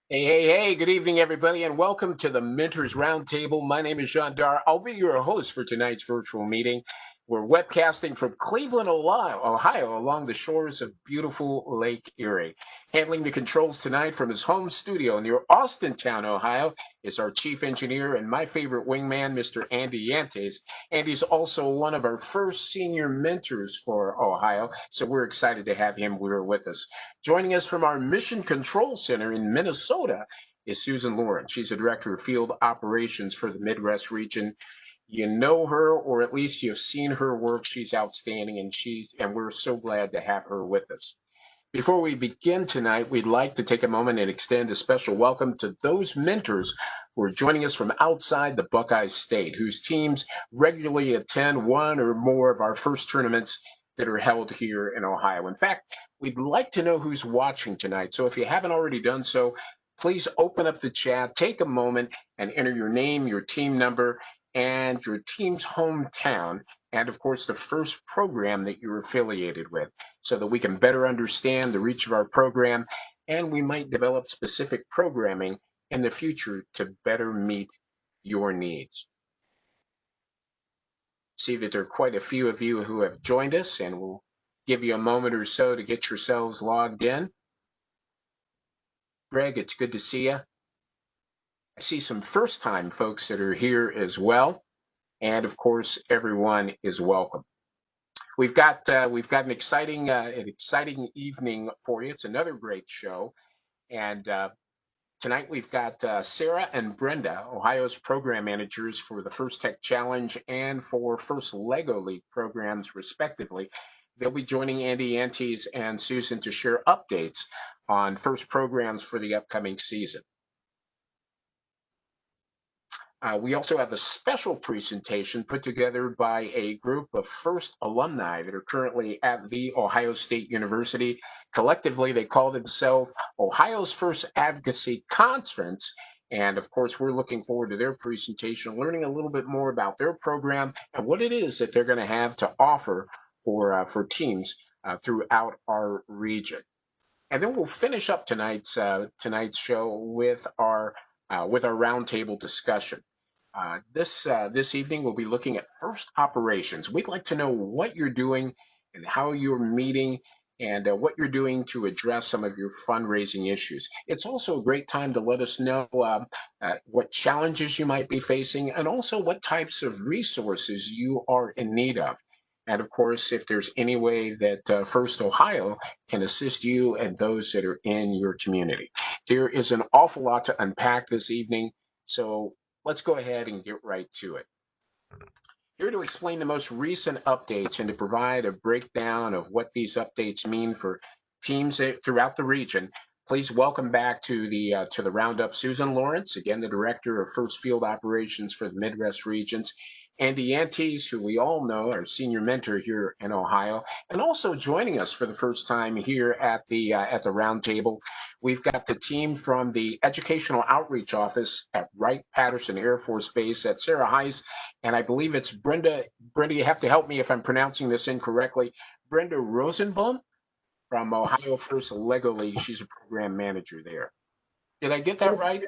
Hey, hey, hey, good evening, everybody, and welcome to the Mentors Roundtable. My name is Jean Dar. I'll be your host for tonight's virtual meeting. We're webcasting from Cleveland, Ohio, along the shores of beautiful Lake Erie. Handling the controls tonight from his home studio near Austintown, Ohio, is our chief engineer and my favorite wingman, Mr. Andy Yantes. Andy's also one of our first senior mentors for Ohio, so we're excited to have him here with us. Joining us from our Mission Control Center in Minnesota is Susan Lawrence. She's the Director of Field Operations for the Midwest region. You know her, or at least you've seen her work. She's outstanding, and we're so glad to have her with us. Before we begin tonight, we'd like to take a moment and extend a special welcome to those mentors who are joining us from outside the Buckeye State, whose teams regularly attend one or more of our first tournaments that are held here in Ohio. In fact, we'd like to know who's watching tonight. So if you haven't already done so, please open up the chat, take a moment, and enter your name, your team number, and your team's hometown, and of course, the first program that you're affiliated with, so that we can better understand the reach of our program, and we might develop specific programming in the future to better meet your needs. See that there are quite a few of you who have joined us, and we'll give you a moment or so to get yourselves logged in. Greg, it's good to see you. I see some first-time folks that are here as well, and of course, everyone is welcome. We've got an exciting evening for you. It's another great show, and tonight we've got Sarah and Brenda, Ohio's program managers for the First Tech Challenge and for First Lego League programs, respectively. They'll be joining Andy Yantes and Susan to share updates on first programs for the upcoming season. We also have a special presentation put together by a group of FIRST alumni that are currently at The Ohio State University. Collectively, they call themselves Ohio's First Advocacy Conference. And of course, we're looking forward to their presentation, learning a little bit more about their program and what it is that they're going to have to offer for teams throughout our region. And then we'll finish up tonight's show with our roundtable discussion. This evening, we'll be looking at first operations. We'd like to know what you're doing and how you're meeting and what you're doing to address some of your fundraising issues. It's also a great time to let us know what challenges you might be facing and also what types of resources you are in need of. And of course, if there's any way that First Ohio can assist you and those that are in your community. There is an awful lot to unpack this evening, so let's go ahead and get right to it. Here to explain the most recent updates and to provide a breakdown of what these updates mean for teams throughout the region, please welcome back to the Roundup Susan Lawrence, again, the Director of First Field Operations for the Midwest regions. Andy Antes, who we all know, our senior mentor here in Ohio, and also joining us for the first time here at the round table. We've got the team from the Educational Outreach Office at Wright-Patterson Air Force Base at Sarah Heiss, and I believe it's Brenda. Brenda, you have to help me if I'm pronouncing this incorrectly. Brenda Rosenbaum from Ohio First Lego League. She's a program manager there. Did I get that right?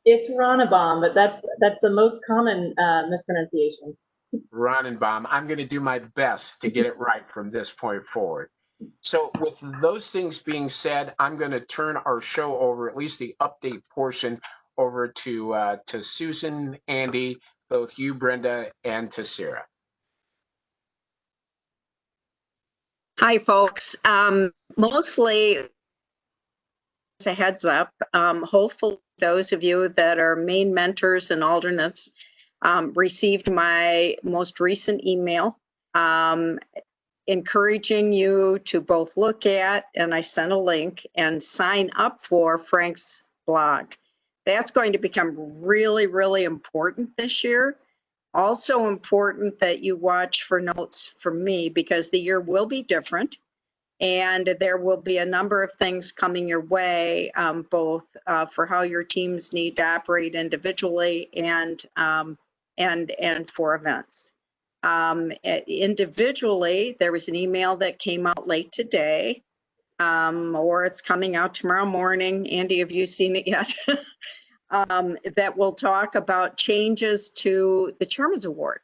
It's Roundup, but that's the most common mispronunciation. Ronenbaum. I'm going to do my best to get it right from this point forward. So, with those things being said, I'm going to turn our show over, at least the update portion, over to Susan, Andy, both you, Brenda, and to Sarah. Hi, folks. Mostly a heads up. Hopefully, those of you that are main mentors and alternates received my most recent email encouraging you to both look at, and I sent a link, and sign up for Frank's blog. That's going to become really, really important this year. Also important that you watch for notes from me, because the year will be different. And there will be a number of things coming your way, both for how your teams need to operate individually and for events. Individually, there was an email that came out late today, or it's coming out tomorrow morning. Andy, have you seen it yet? That will talk about changes to the Chairman's Award.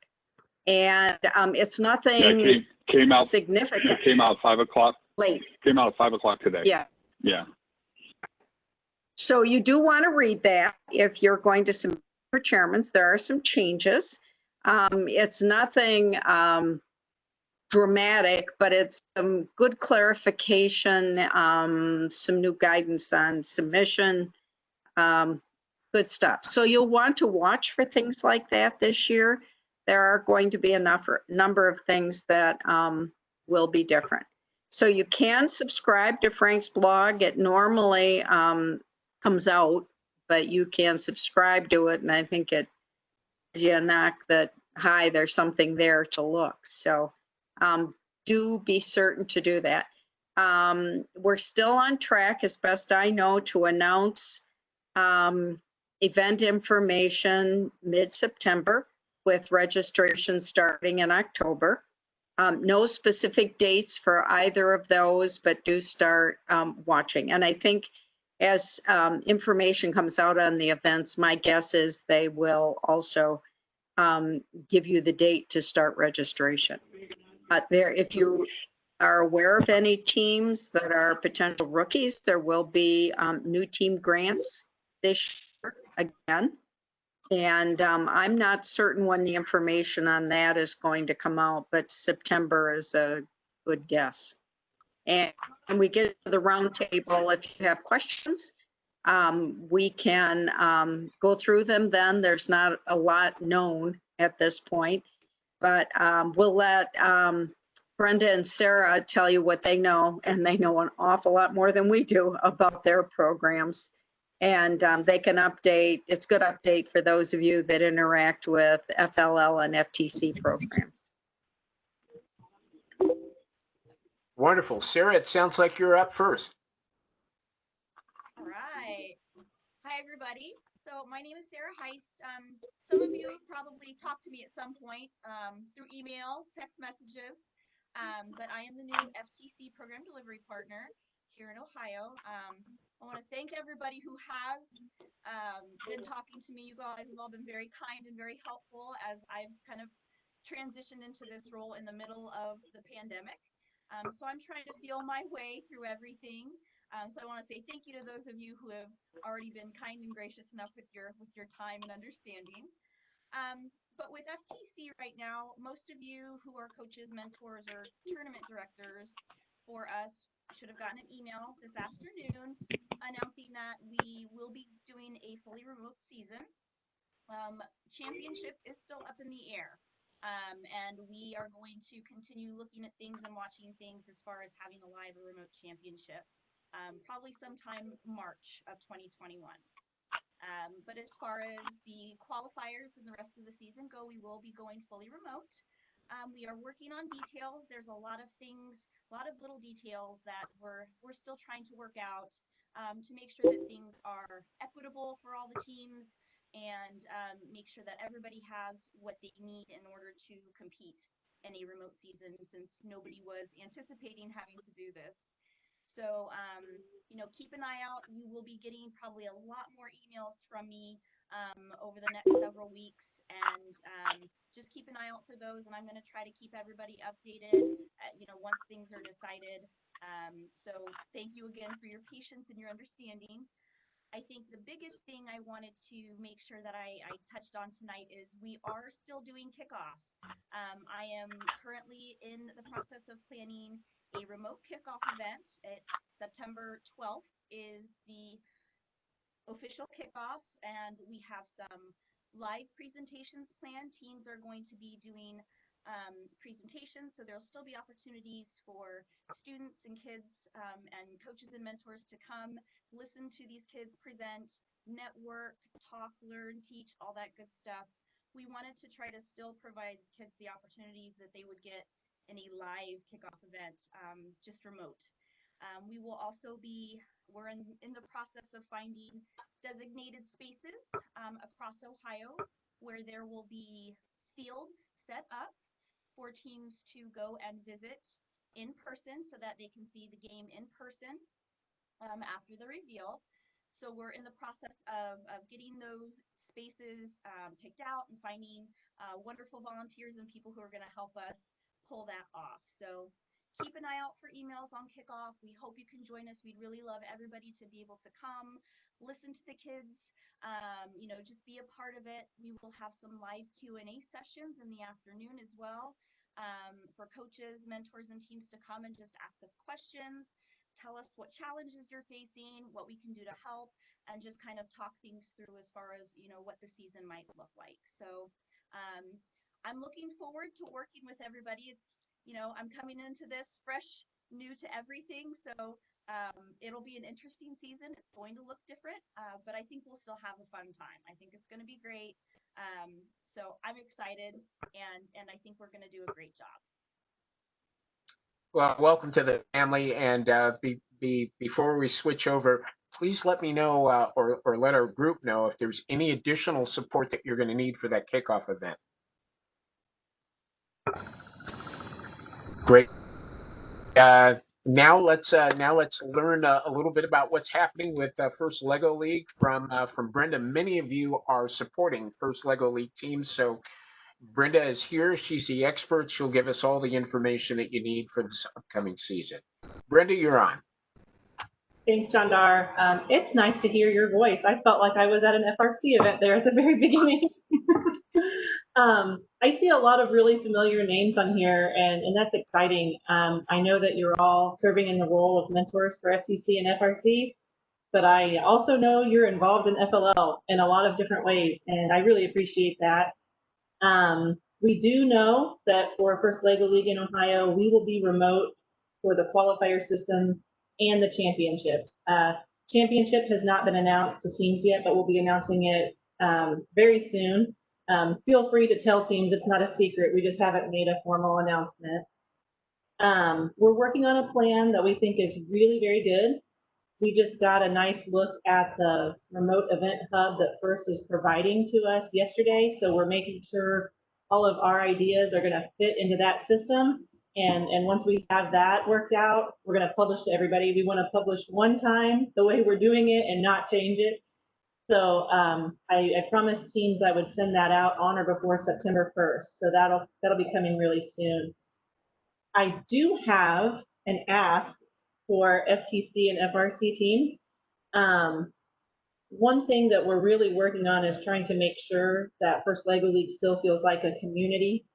And it's nothing came out significant. It came out 5 o'clock. Late. Came out at 5 o'clock today. Yeah. Yeah. So you do want to read that if you're going to submit for chairmans. There are some changes. It's nothing dramatic, but it's some good clarification, some new guidance on submission, good stuff. So you'll want to watch for things like that this year. There are going to be a number of things that will be different. So you can subscribe to Frank's blog. It normally comes out, but you can subscribe to it, and I think it gives you a knock that, hi, there's something there to look. So do be certain to do that. We're still on track, as best I know, to announce event information mid-September, with registration starting in October. No specific dates for either of those, but do start watching. And I think as information comes out on the events, my guess is they will also give you the date to start registration. If you are aware of any teams that are potential rookies, there will be new team grants this year again. And I'm not certain when the information on that is going to come out, but September is a good guess. And when we get to the roundtable, if you have questions, we can go through them then. There's not a lot known at this point, but we'll let Brenda and Sarah tell you what they know, and they know an awful lot more than we do about their programs. And they can update. It's a good update for those of you that interact with FLL and FTC programs. Wonderful. Sarah, it sounds like you're up first. All right. Hi, everybody. So my name is Sarah Heist. Some of you have probably talked to me at some point through email, text messages, but I am the new FTC program delivery partner here in Ohio. I want to thank everybody who has been talking to me. You guys have all been very kind and very helpful as I've kind of transitioned into this role in the middle of the pandemic. So I'm trying to feel my way through everything. So I want to say thank you to those of you who have already been kind and gracious enough with your time and understanding. But with FTC right now, most of you who are coaches, mentors, or tournament directors for us should have gotten an email this afternoon announcing that we will be doing a fully remote season. Championship is still up in the air. And we are going to continue looking at things and watching things as far as having a live or remote championship, probably sometime March of 2021. But as far as the qualifiers qualifiers and the rest of the season go, we will be going fully remote. We are working on details. There's a lot of things, a lot of little details that we're still trying to work out to make sure that things are equitable for all the teams and make sure that everybody has what they need in order to compete in a remote season, since nobody was anticipating having to do this. So, you know, keep an eye out. You will be getting probably a lot more emails from me over the next several weeks, and just keep an eye out for those. And I'm going to try to keep everybody updated, you know, once things are decided. So thank you again for your patience and your understanding. I think the biggest thing I wanted to make sure that I touched on tonight is we are still doing kickoff. I am currently in the process of planning a remote kickoff event. It's September 12th is the official kickoff, and we have some live presentations planned. Teams are going to be doing presentations, so there'll still be opportunities for students and kids and coaches and mentors to come listen to these kids present, network, talk, learn, teach, all that good stuff. We wanted to try to still provide kids the opportunities that they would get in a live kickoff event, just remote. We will also be, we're in the process of finding designated spaces across Ohio where there will be fields set up for teams to go and visit in person so that they can see the game in person after the reveal. So we're in the process of getting those spaces picked out and finding wonderful volunteers and people who are going to help us pull that off. So keep an eye out for emails on kickoff. We hope you can join us. We'd really love everybody to be able to come, listen to the kids, you know, just be a part of it. We will have some live Q&A sessions in the afternoon as well for coaches, mentors, and teams to come and just ask us questions, tell us what challenges you're facing, what we can do to help, and just kind of talk things through as far as, you know, what the season might look like. So I'm looking forward to working with everybody. It's, you know, I'm coming into this fresh, new to everything. So it'll be an interesting season. It's going to look different, but I think we'll still have a fun time. I think it's going to be great. So I'm excited, and I think we're going to do a great job. Well, welcome to the family. And before we switch over, please let me know or let our group know if there's any additional support that you're going to need for that kickoff event. Great. Now let's learn a little bit about what's happening with First Lego League from Brenda. Many of you are supporting First Lego League teams, so Brenda is here. She's the expert. She'll give us all the information that you need for this upcoming season. Brenda, you're on. Thanks, John Dar. It's nice to hear your voice. I felt like I was at an FRC event there at the very beginning. I see a lot of really familiar names on here, and that's exciting. I know that you're all serving in the role of mentors for FTC and FRC, but I also know you're involved in FLL in a lot of different ways, and I really appreciate that. We do know that for First Lego League in Ohio, we will be remote for the qualifier system and the championship. Championship has not been announced to teams yet, but we'll be announcing it very soon. Feel free to tell teams it's not a secret. We just haven't made a formal announcement. We're working on a plan that we think is really very good. We just got a nice look at the remote event hub that First is providing to us yesterday. So we're making sure all of our ideas are going to fit into that system. And once we have that worked out, we're going to publish to everybody. We want to publish one time the way we're doing it and not change it. So I promised teams I would send that out on or before September 1st. So that'll be coming really soon. I do have an ask for FTC and FRC teams. One thing that we're really working on is trying to make sure that First Lego League still feels like a community.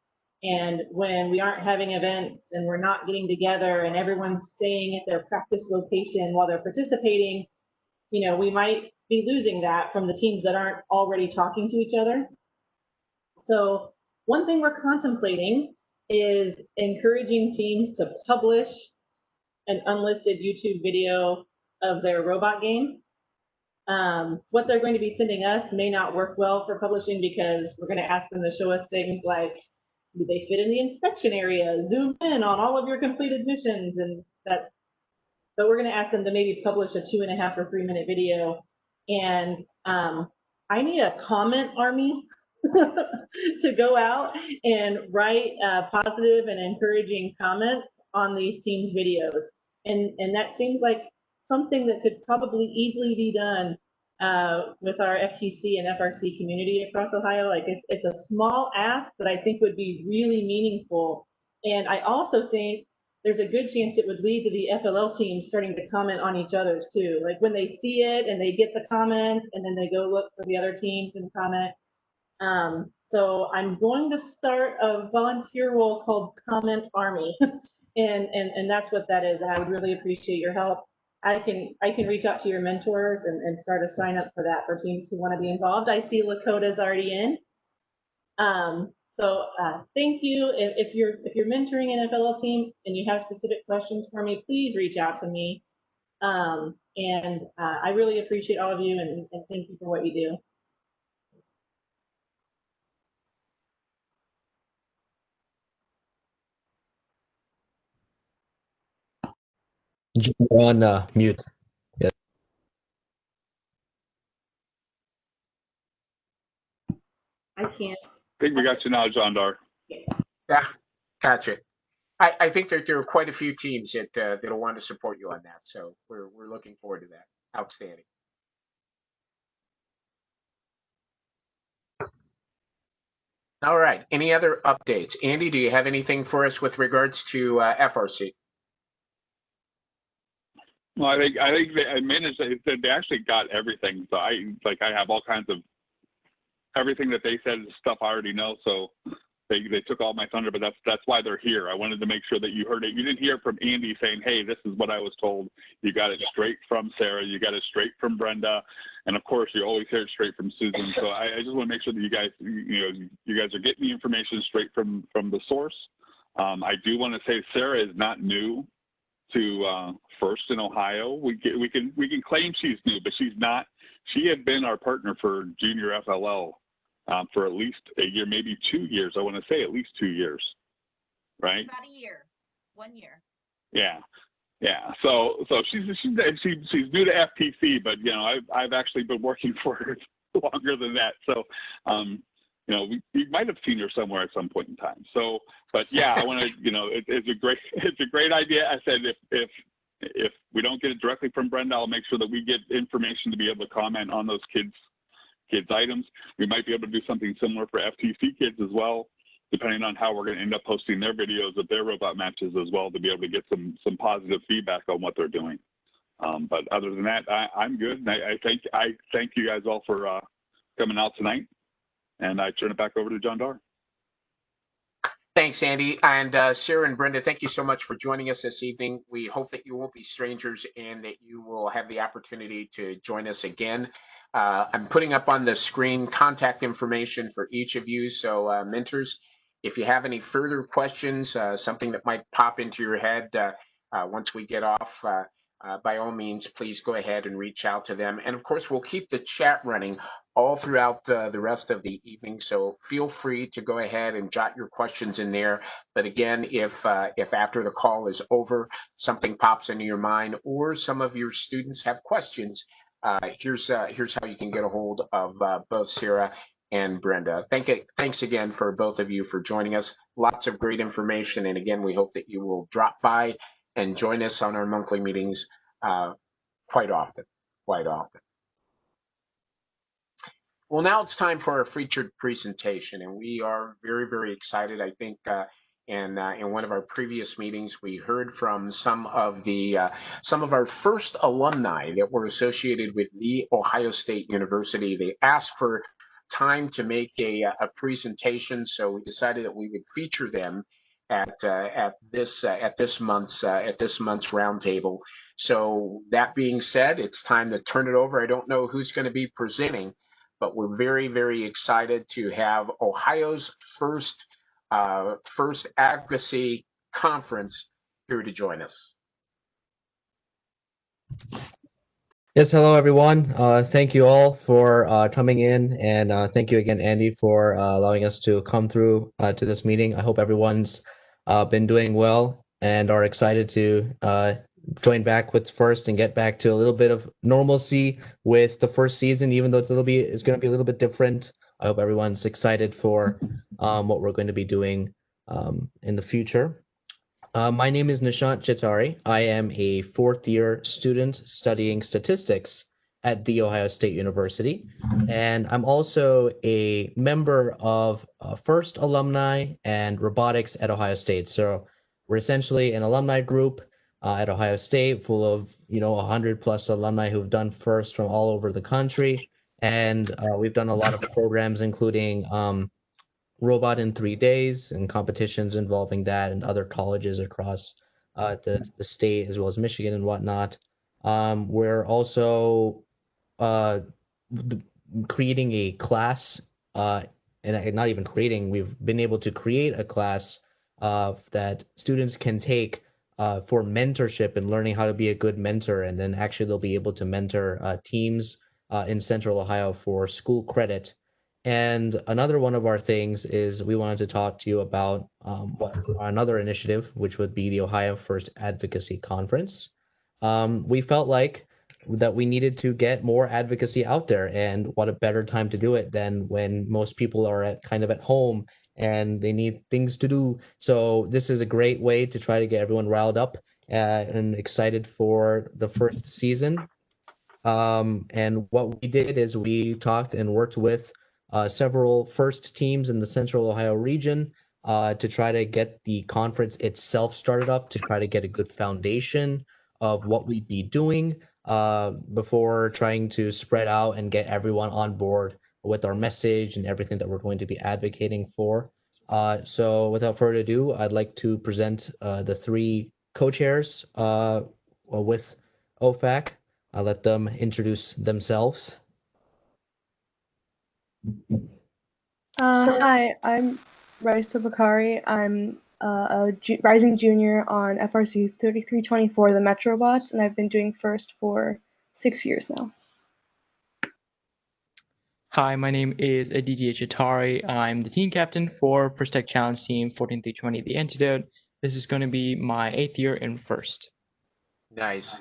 And when we aren't having events and we're not getting together and everyone's staying at their practice location while they're participating, you know, we might be losing that from the teams that aren't already talking to each other. So one thing we're contemplating is encouraging teams to publish an unlisted YouTube video of their robot game. What they're going to be sending us may not work well for publishing because we're going to ask them to show us things like, do they fit in the inspection area? Zoom in on all of your completed missions, and that. But we're going to ask them to maybe publish a 2.5 or 3 minute video. And I need a comment army to go out and write positive and encouraging comments on these teams' videos. And that seems like something that could probably easily be done with our FTC and FRC community across Ohio. Like it's a small ask, but I think would be really meaningful. And I also think there's a good chance it would lead to the FLL team starting to comment on each other's too. Like when they see it and they get the comments and then they go look for the other teams and comment. So I'm going to start a volunteer role called Comment Army. and that's what that is. And I would really appreciate your help. I can reach out to your mentors and start a sign up for that for teams who want to be involved. I see Lakota's already in. So thank you. If you're mentoring an FLL team and you have specific questions for me, please reach out to me. I really appreciate all of you and thank you for what you do. You're on mute. Yeah. I can't. I think we got you now, John Dar. Yeah, gotcha. I think that there are quite a few teams that that'll want to support you on that. So we're looking forward to that. Outstanding. All right. Any other updates? Andy, do you have anything for us with regards to FRC? Well, I think they managed. They actually got everything. So I have all kinds of everything that they said is stuff I already know. So they took all my thunder, but that's why they're here. I wanted to make sure that you heard it. You didn't hear from Andy saying, "Hey, this is what I was told." You got it straight from Sarah. You got it straight from Brenda, and of course, you always hear it straight from Susan. So I just want to make sure that you guys are getting the information straight from the source. I do want to say Sarah is not new to First in Ohio. We can claim she's new, but she's not. She had been our partner for Junior FLL for at least a year, maybe 2 years. I want to say at least 2 years, right? About a year, 1 year. Yeah, yeah. So she's new to FTC, but I've actually been working for her longer than that. So we might have seen her somewhere at some point in time. So, but yeah, I want to, it's a great idea. I said if we don't get it directly from Brenda, I'll make sure that we get information to be able to comment on those kids items. We might be able to do something similar for FTC kids as well, depending on how we're going to end up posting their videos of their robot matches as well, to be able to get some positive feedback on what they're doing. But other than that, I'm good. And I thank you guys all for coming out tonight. And I turn it back over to John Dar. Thanks, Andy. And Sarah and Brenda, thank you so much for joining us this evening. We hope that you won't be strangers and that you will have the opportunity to join us again. I'm putting up on the screen contact information for each of you. So mentors, if you have any further questions, something that might pop into your head once we get off, by all means, please go ahead and reach out to them. And of course, we'll keep the chat running all throughout the rest of the evening. So feel free to go ahead and jot your questions in there. But again, if after the call is over, something pops into your mind or some of your students have questions, here's how you can get a hold of both Sarah and Brenda. Thanks again for both of you for joining us. Lots of great information. And again, we hope that you will drop by and join us on our monthly meetings quite often. Well, now it's time for our featured presentation, and we are very, very excited. I think in one of our previous meetings, we heard from some of our first alumni that were associated with the Ohio State University. They asked for time to make a presentation, so we decided that we would feature them at this month's roundtable. So that being said, it's time to turn it over. I don't know who's going to be presenting, but we're very, very excited to have Ohio's first advocacy conference here to join us. Yes, hello everyone. Thank you all for coming in, and thank you again, Andy, for allowing us to come through to this meeting. I hope everyone's been doing well and are excited to join back with first and get back to a little bit of normalcy with the first season, even though it's going to be a little bit different. I hope everyone's excited for what we're going to be doing in the future. My name is Nishant Chitari. I am a fourth year student studying statistics at The Ohio State University. And I'm also a member of First Alumni and Robotics at Ohio State. So we're essentially an alumni group at Ohio State full of, 100 plus alumni who've done first from all over the country. And we've done a lot of programs, including Robot in 3 days and competitions involving that and other colleges across the state as well as Michigan and whatnot. We're also uh, the, creating a class, and not even creating, we've been able to create a class that students can take for mentorship and learning how to be a good mentor. And then actually they'll be able to mentor teams in Central Ohio for school credit. And another one of our things is we wanted to talk to you about another initiative, which would be the Ohio First Advocacy Conference. We felt like that we needed to get more advocacy out there, and what a better time to do it than when most people are at home and they need things to do. So this is a great way to try to get everyone riled up and excited for the first season. And what we did is we talked and worked with several first teams in the Central Ohio region to try to get the conference itself started up, to try to get a good foundation of what we'd be doing before trying to spread out and get everyone on board with our message and everything that we're going to be advocating for. So without further ado, I'd like to present the three co-chairs with OFAC. I'll let them introduce themselves. Hi, I'm Raisa Bakari. I'm a rising junior on FRC 3324, the Metrobots, and I've been doing first for 6 years now. Hi, my name is Aditya Chitari. I'm the team captain for First Tech Challenge Team 14320, The Antidote. This is going to be my 8th year in first. Nice.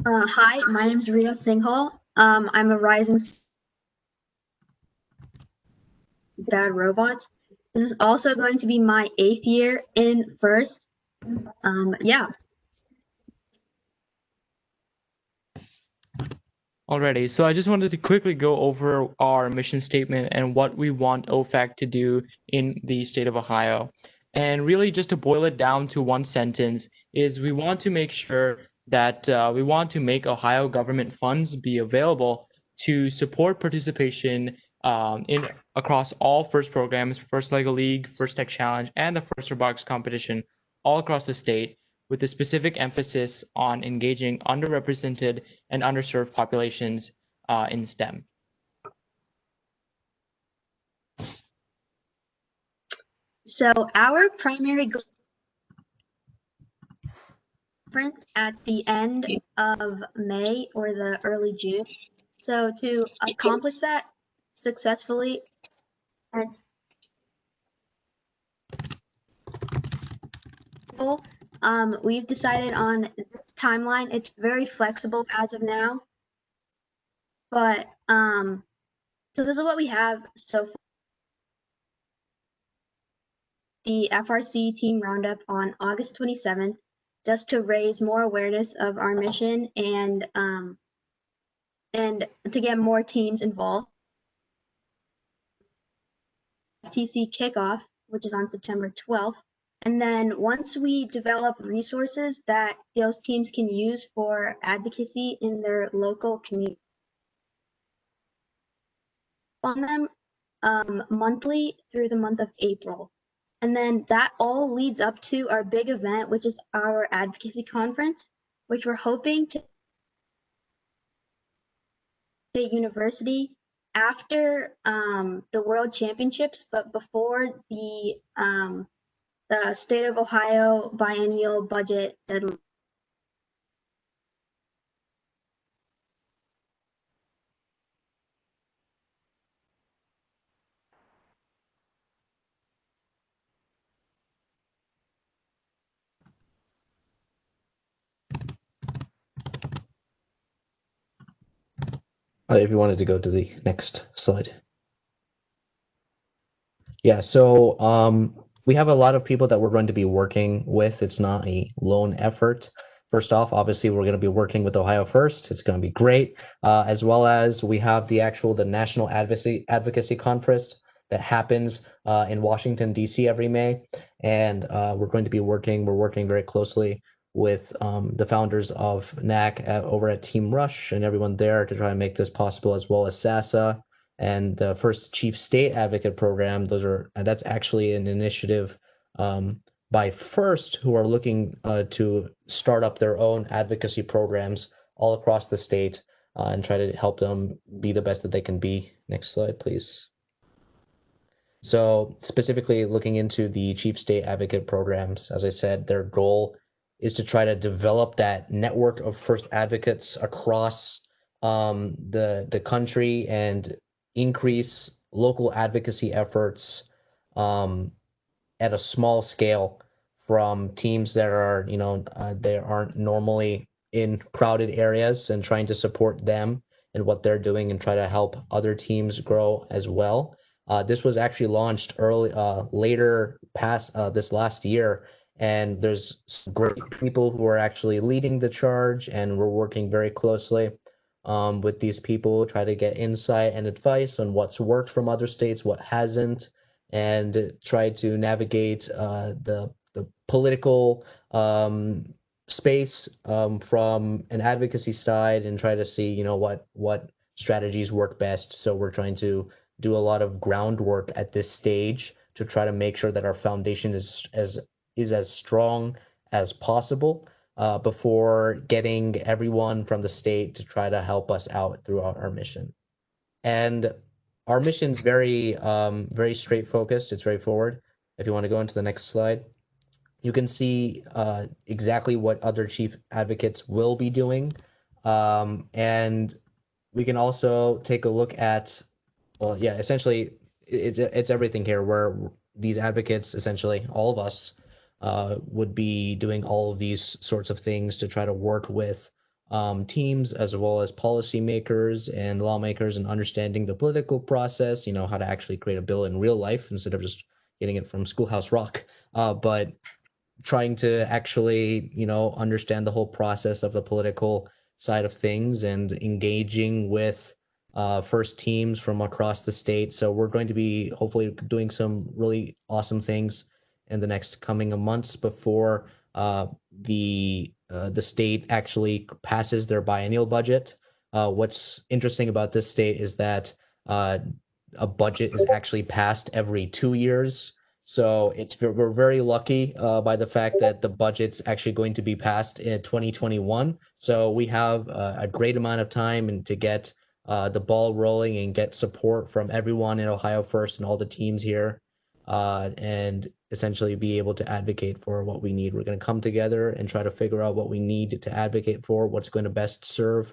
Hi, my name is Ria Singhal. I'm a rising bad robots. This is also going to be my 8th year in first. Yeah. Alrighty, so I just wanted to quickly go over our mission statement and what we want OFAC to do in the state of Ohio. And really, just to boil it down to one sentence, is we want to make sure that we want to make Ohio government funds be available to support participation in across all FIRST programs, First Lego League, First Tech Challenge, and the First Robotics competition all across the state, with a specific emphasis on engaging underrepresented and underserved populations in STEM. So our primary goal at the end of May or the early June. So to accomplish that successfully, we've decided on this timeline. It's very flexible as of now, but so this is what we have so far. The FRC Team Roundup on August 27th, just to raise more awareness of our mission and to get more teams involved. FTC Kickoff, which is on September 12th. And then once we develop resources that those teams can use for advocacy in their local community, on them monthly through the month of April. And then that all leads up to our big event, which is our advocacy conference, which we're hoping to State University after the World Championships, but before the the State of Ohio biennial budget deadline. If you wanted to go to the next slide. Yeah, so we have a lot of people that we're going to be working with. It's not a lone effort. First off, obviously, we're going to be working with Ohio First. It's going to be great, as well as we have the National Advocacy Conference that happens in Washington, D.C. every May, and we're working very closely with the founders of NAC over at Team Rush and everyone there to try and make this possible, as well as SASA and the first Chief State Advocate Program. That's actually an initiative by First, who are looking to start up their own advocacy programs all across the state and try to help them be the best that they can be. Next slide, please. So specifically looking into the Chief State Advocate programs, as I said, their goal is to try to develop that network of First advocates across the country and increase local advocacy efforts at a small scale from teams that are, they aren't normally in crowded areas, and trying to support them and what they're doing and try to help other teams grow as well. This was actually launched later past this last year, and there's some great people who are actually leading the charge, and we're working very closely with these people, try to get insight and advice on what's worked from other states, what hasn't, and try to navigate the political space from an advocacy side, and try to see what strategies work best. So we're trying to do a lot of groundwork at this stage to try to make sure that our foundation is as strong as possible before getting everyone from the state to try to help us out throughout our mission. And our mission's very straight focused. It's very forward. If you want to go into the next slide, you can see exactly what other chief advocates will be doing. And we can also take a look at, well, yeah, essentially it's everything here, where these advocates, essentially all of us, would be doing all of these sorts of things to try to work with teams as well as policymakers and lawmakers, and understanding the political process, how to actually create a bill in real life instead of just getting it from Schoolhouse Rock. But trying to actually, understand the whole process of the political side of things and engaging with first teams from across the state. So we're going to be hopefully doing some really awesome things in the next coming months before the state actually passes their biennial budget. What's interesting about this state is that a budget is actually passed every 2 years. So we're very lucky by the fact that the budget's actually going to be passed in 2021. So we have a great amount of time and to get the ball rolling and get support from everyone in Ohio First and all the teams here, and essentially be able to advocate for what we need. We're going to come together and try to figure out what we need to advocate for, what's going to best serve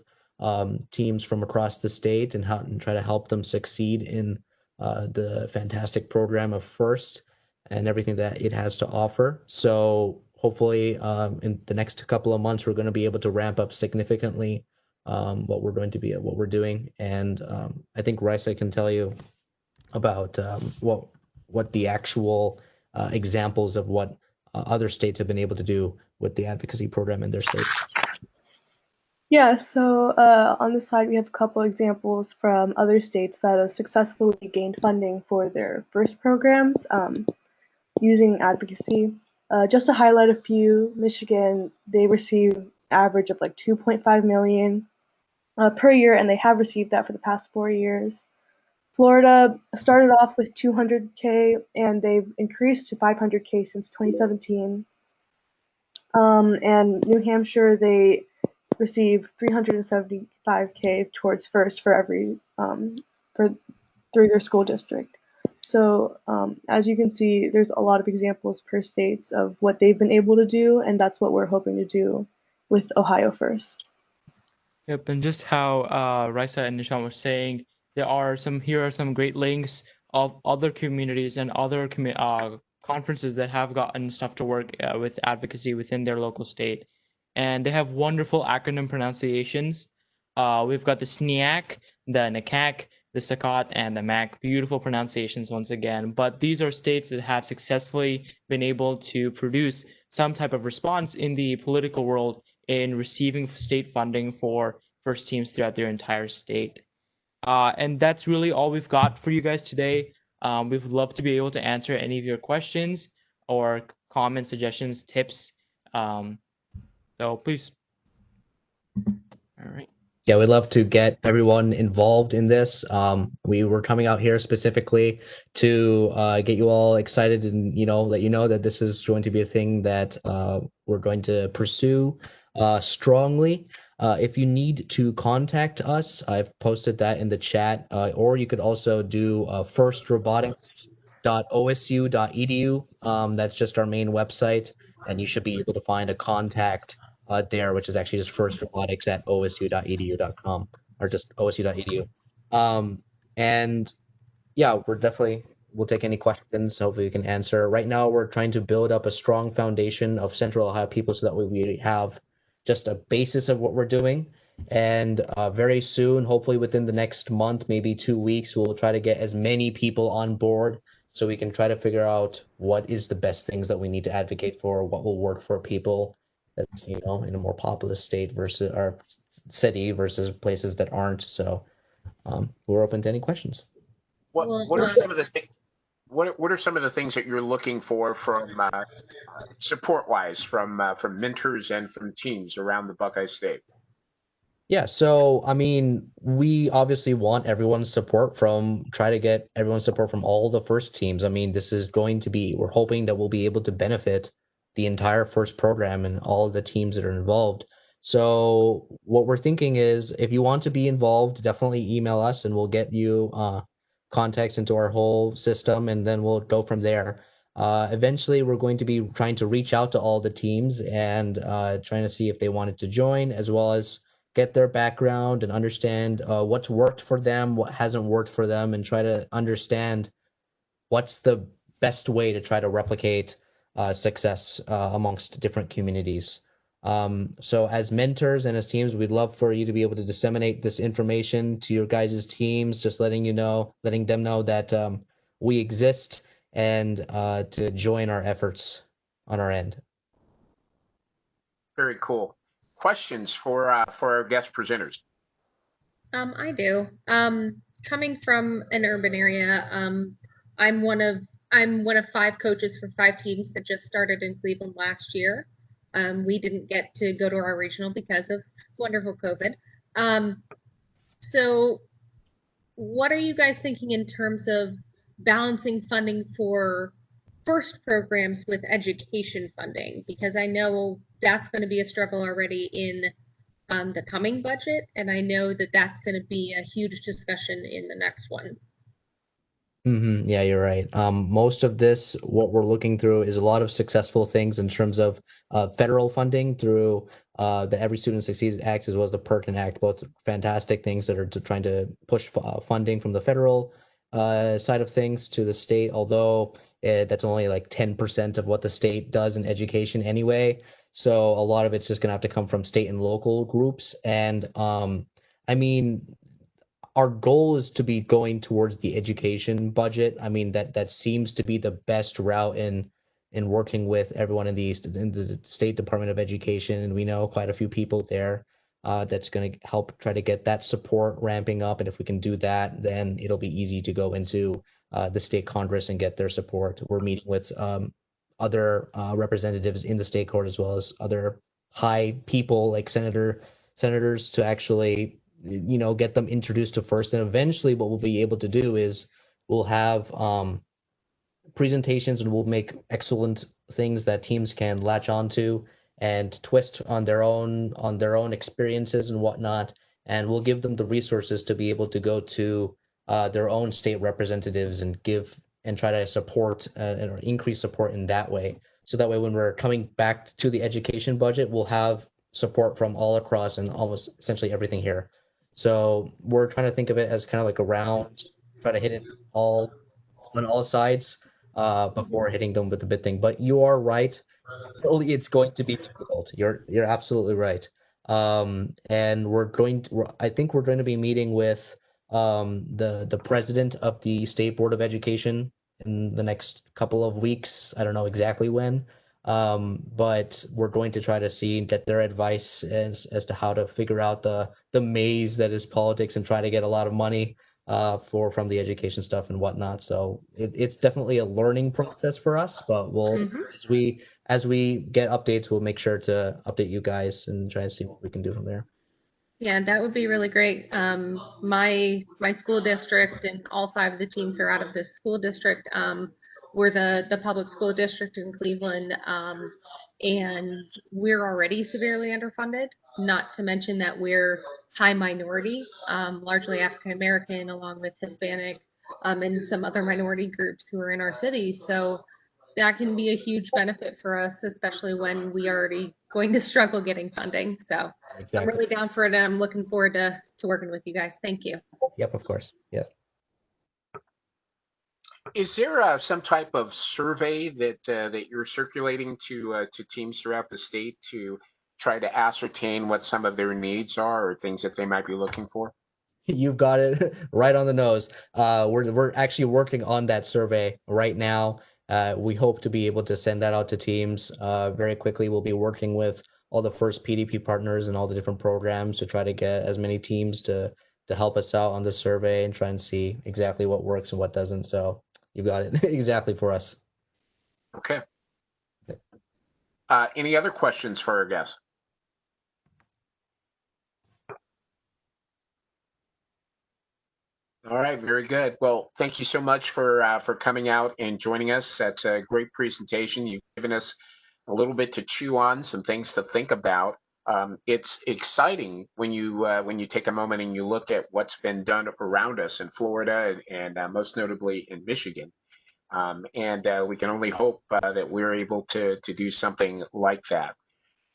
teams from across the state, and try to help them succeed in the fantastic program of First and everything that it has to offer. So hopefully in the next couple of months, we're going to be able to ramp up significantly what we're doing. And I think Risa can tell you about what the actual examples of what other states have been able to do with the advocacy program in their state. Yeah, so on the slide we have a couple examples from other states that have successfully gained funding for their first programs using advocacy. Just to highlight a few, Michigan, they receive average of like 2.5 million per year, and they have received that for the past 4 years. Florida started off with 200K, and they've increased to 500K since 2017. And New Hampshire, they receive 375K towards First for every through your school district. So as you can see, there's a lot of examples per states of what they've been able to do, and that's what we're hoping to do with Ohio First. Yep, and just how Raisa and Nishan were saying, here are some great links of other communities and other conferences that have gotten stuff to work with advocacy within their local state, and they have wonderful acronym pronunciations. We've got the SNEAC, the NACAC, the SACOT, and the MAC. Beautiful pronunciations once again. But these are states that have successfully been able to produce some type of response in the political world in receiving state funding for first teams throughout their entire state. And that's really all we've got for you guys today. We would love to be able to answer any of your questions or comments, suggestions, tips. So please. All right. Yeah, we'd love to get everyone involved in this. We were coming out here specifically to get you all excited and let you know that this is going to be a thing that we're going to pursue strongly. If you need to contact us, I've posted that in the chat, or you could also do firstrobotics.osu.edu. That's just our main website, and you should be able to find a contact there, which is actually just firstrobotics at osu.edu.com or just osu.edu. And yeah, we'll take any questions. Hopefully we can answer. Right now, we're trying to build up a strong foundation of Central Ohio people so that we have just a basis of what we're doing. And very soon, hopefully within the next month, maybe 2 weeks, we'll try to get as many people on board so we can try to figure out what is the best things that we need to advocate for, what will work for people that's in a more populous state versus our city versus places that aren't. So we're open to any questions. What are some of the what are some of the things that you're looking for from support wise from mentors and from teams around the Buckeye State? Yeah, so I mean, we obviously want everyone's support try to get everyone's support from all the first teams. I mean, this is going to be, we're hoping that we'll be able to benefit the entire first program and all the teams that are involved. So what we're thinking is if you want to be involved, definitely email us and we'll get you contacts into our whole system and then we'll go from there. Eventually, we're going to be trying to reach out to all the teams and trying to see if they wanted to join, as well as get their background and understand what's worked for them, what hasn't worked for them, and try to understand what's the best way to try to replicate success amongst different communities. So as mentors and as teams, we'd love for you to be able to disseminate this information to your guys' teams, just letting them know that we exist and to join our efforts on our end. Very cool. Questions for our guest presenters? I do. Coming from an urban area, I'm one of 5 coaches for 5 teams that just started in Cleveland last year. We didn't get to go to our regional because of wonderful COVID. So what are you guys thinking in terms of balancing funding for first programs with education funding? Because I know that's going to be a struggle already in the coming budget, and I know that that's going to be a huge discussion in the next one. Yeah, you're right. Most of this, what we're looking through is a lot of successful things in terms of federal funding through the Every Student Succeeds Act as well as the Pertinent Act, both fantastic things that are trying to push funding from the federal side of things to the state, although that's only like 10% of what the state does in education anyway. So a lot of it's just going to have to come from state and local groups. And I mean, our goal is to be going towards the education budget. I mean, that seems to be the best route in working with everyone in the State Department of Education, and we know quite a few people there. That's going to help try to get that support ramping up, and if we can do that, then it'll be easy to go into the state Congress and get their support. We're meeting with other representatives in the state court as well as other high people like senators to actually get them introduced to first, and eventually what we'll be able to do is we'll have presentations and we'll make excellent things that teams can latch onto and twist on their own experiences and whatnot, and we'll give them the resources to be able to go to their own state representatives and give and try to support or increase support in that way. So that way, when we're coming back to the education budget, we'll have support from all across and almost essentially everything here. So we're trying to think of it as kind of like a round, try to hit it all on all sides before hitting them with the big thing. But you are right. Definitely, it's going to be difficult. You're absolutely right. And I think we're going to be meeting with the president of the State Board of Education in the next couple of weeks. I don't know exactly when, but we're going to try to get their advice as to how to figure out the maze that is politics and try to get a lot of money from the education stuff and whatnot. So it's definitely a learning process for us, but as we get updates, we'll make sure to update you guys and try to see what we can do from there. Yeah, that would be really great. My school district and all 5 of the teams are out of this school district. We're the public school district in Cleveland, and we're already severely underfunded. Not to mention that we're high minority, largely African American, along with Hispanic, and some other minority groups who are in our city. So that can be a huge benefit for us, especially when we are already going to struggle getting funding. So I'm really down for it, and I'm looking forward to working with you guys. Thank you. Yep, of course. Yep. Is there some type of survey that you're circulating to teams throughout the state to try to ascertain what some of their needs are or things that they might be looking for? You've got it right on the nose. We're actually working on that survey right now. We hope to be able to send that out to teams very quickly. We'll be working with all the first PDP partners and all the different programs to try to get as many teams to help us out on the survey and try and see exactly what works and what doesn't. So you got it exactly for us. Okay. Any other questions for our guest? All right, very good. Well, thank you so much for coming out and joining us. That's a great presentation. You've given us a little bit to chew on, some things to think about. It's exciting when you take a moment and you look at what's been done around us in Florida and most notably in Michigan. And we can only hope that we're able to do something like that.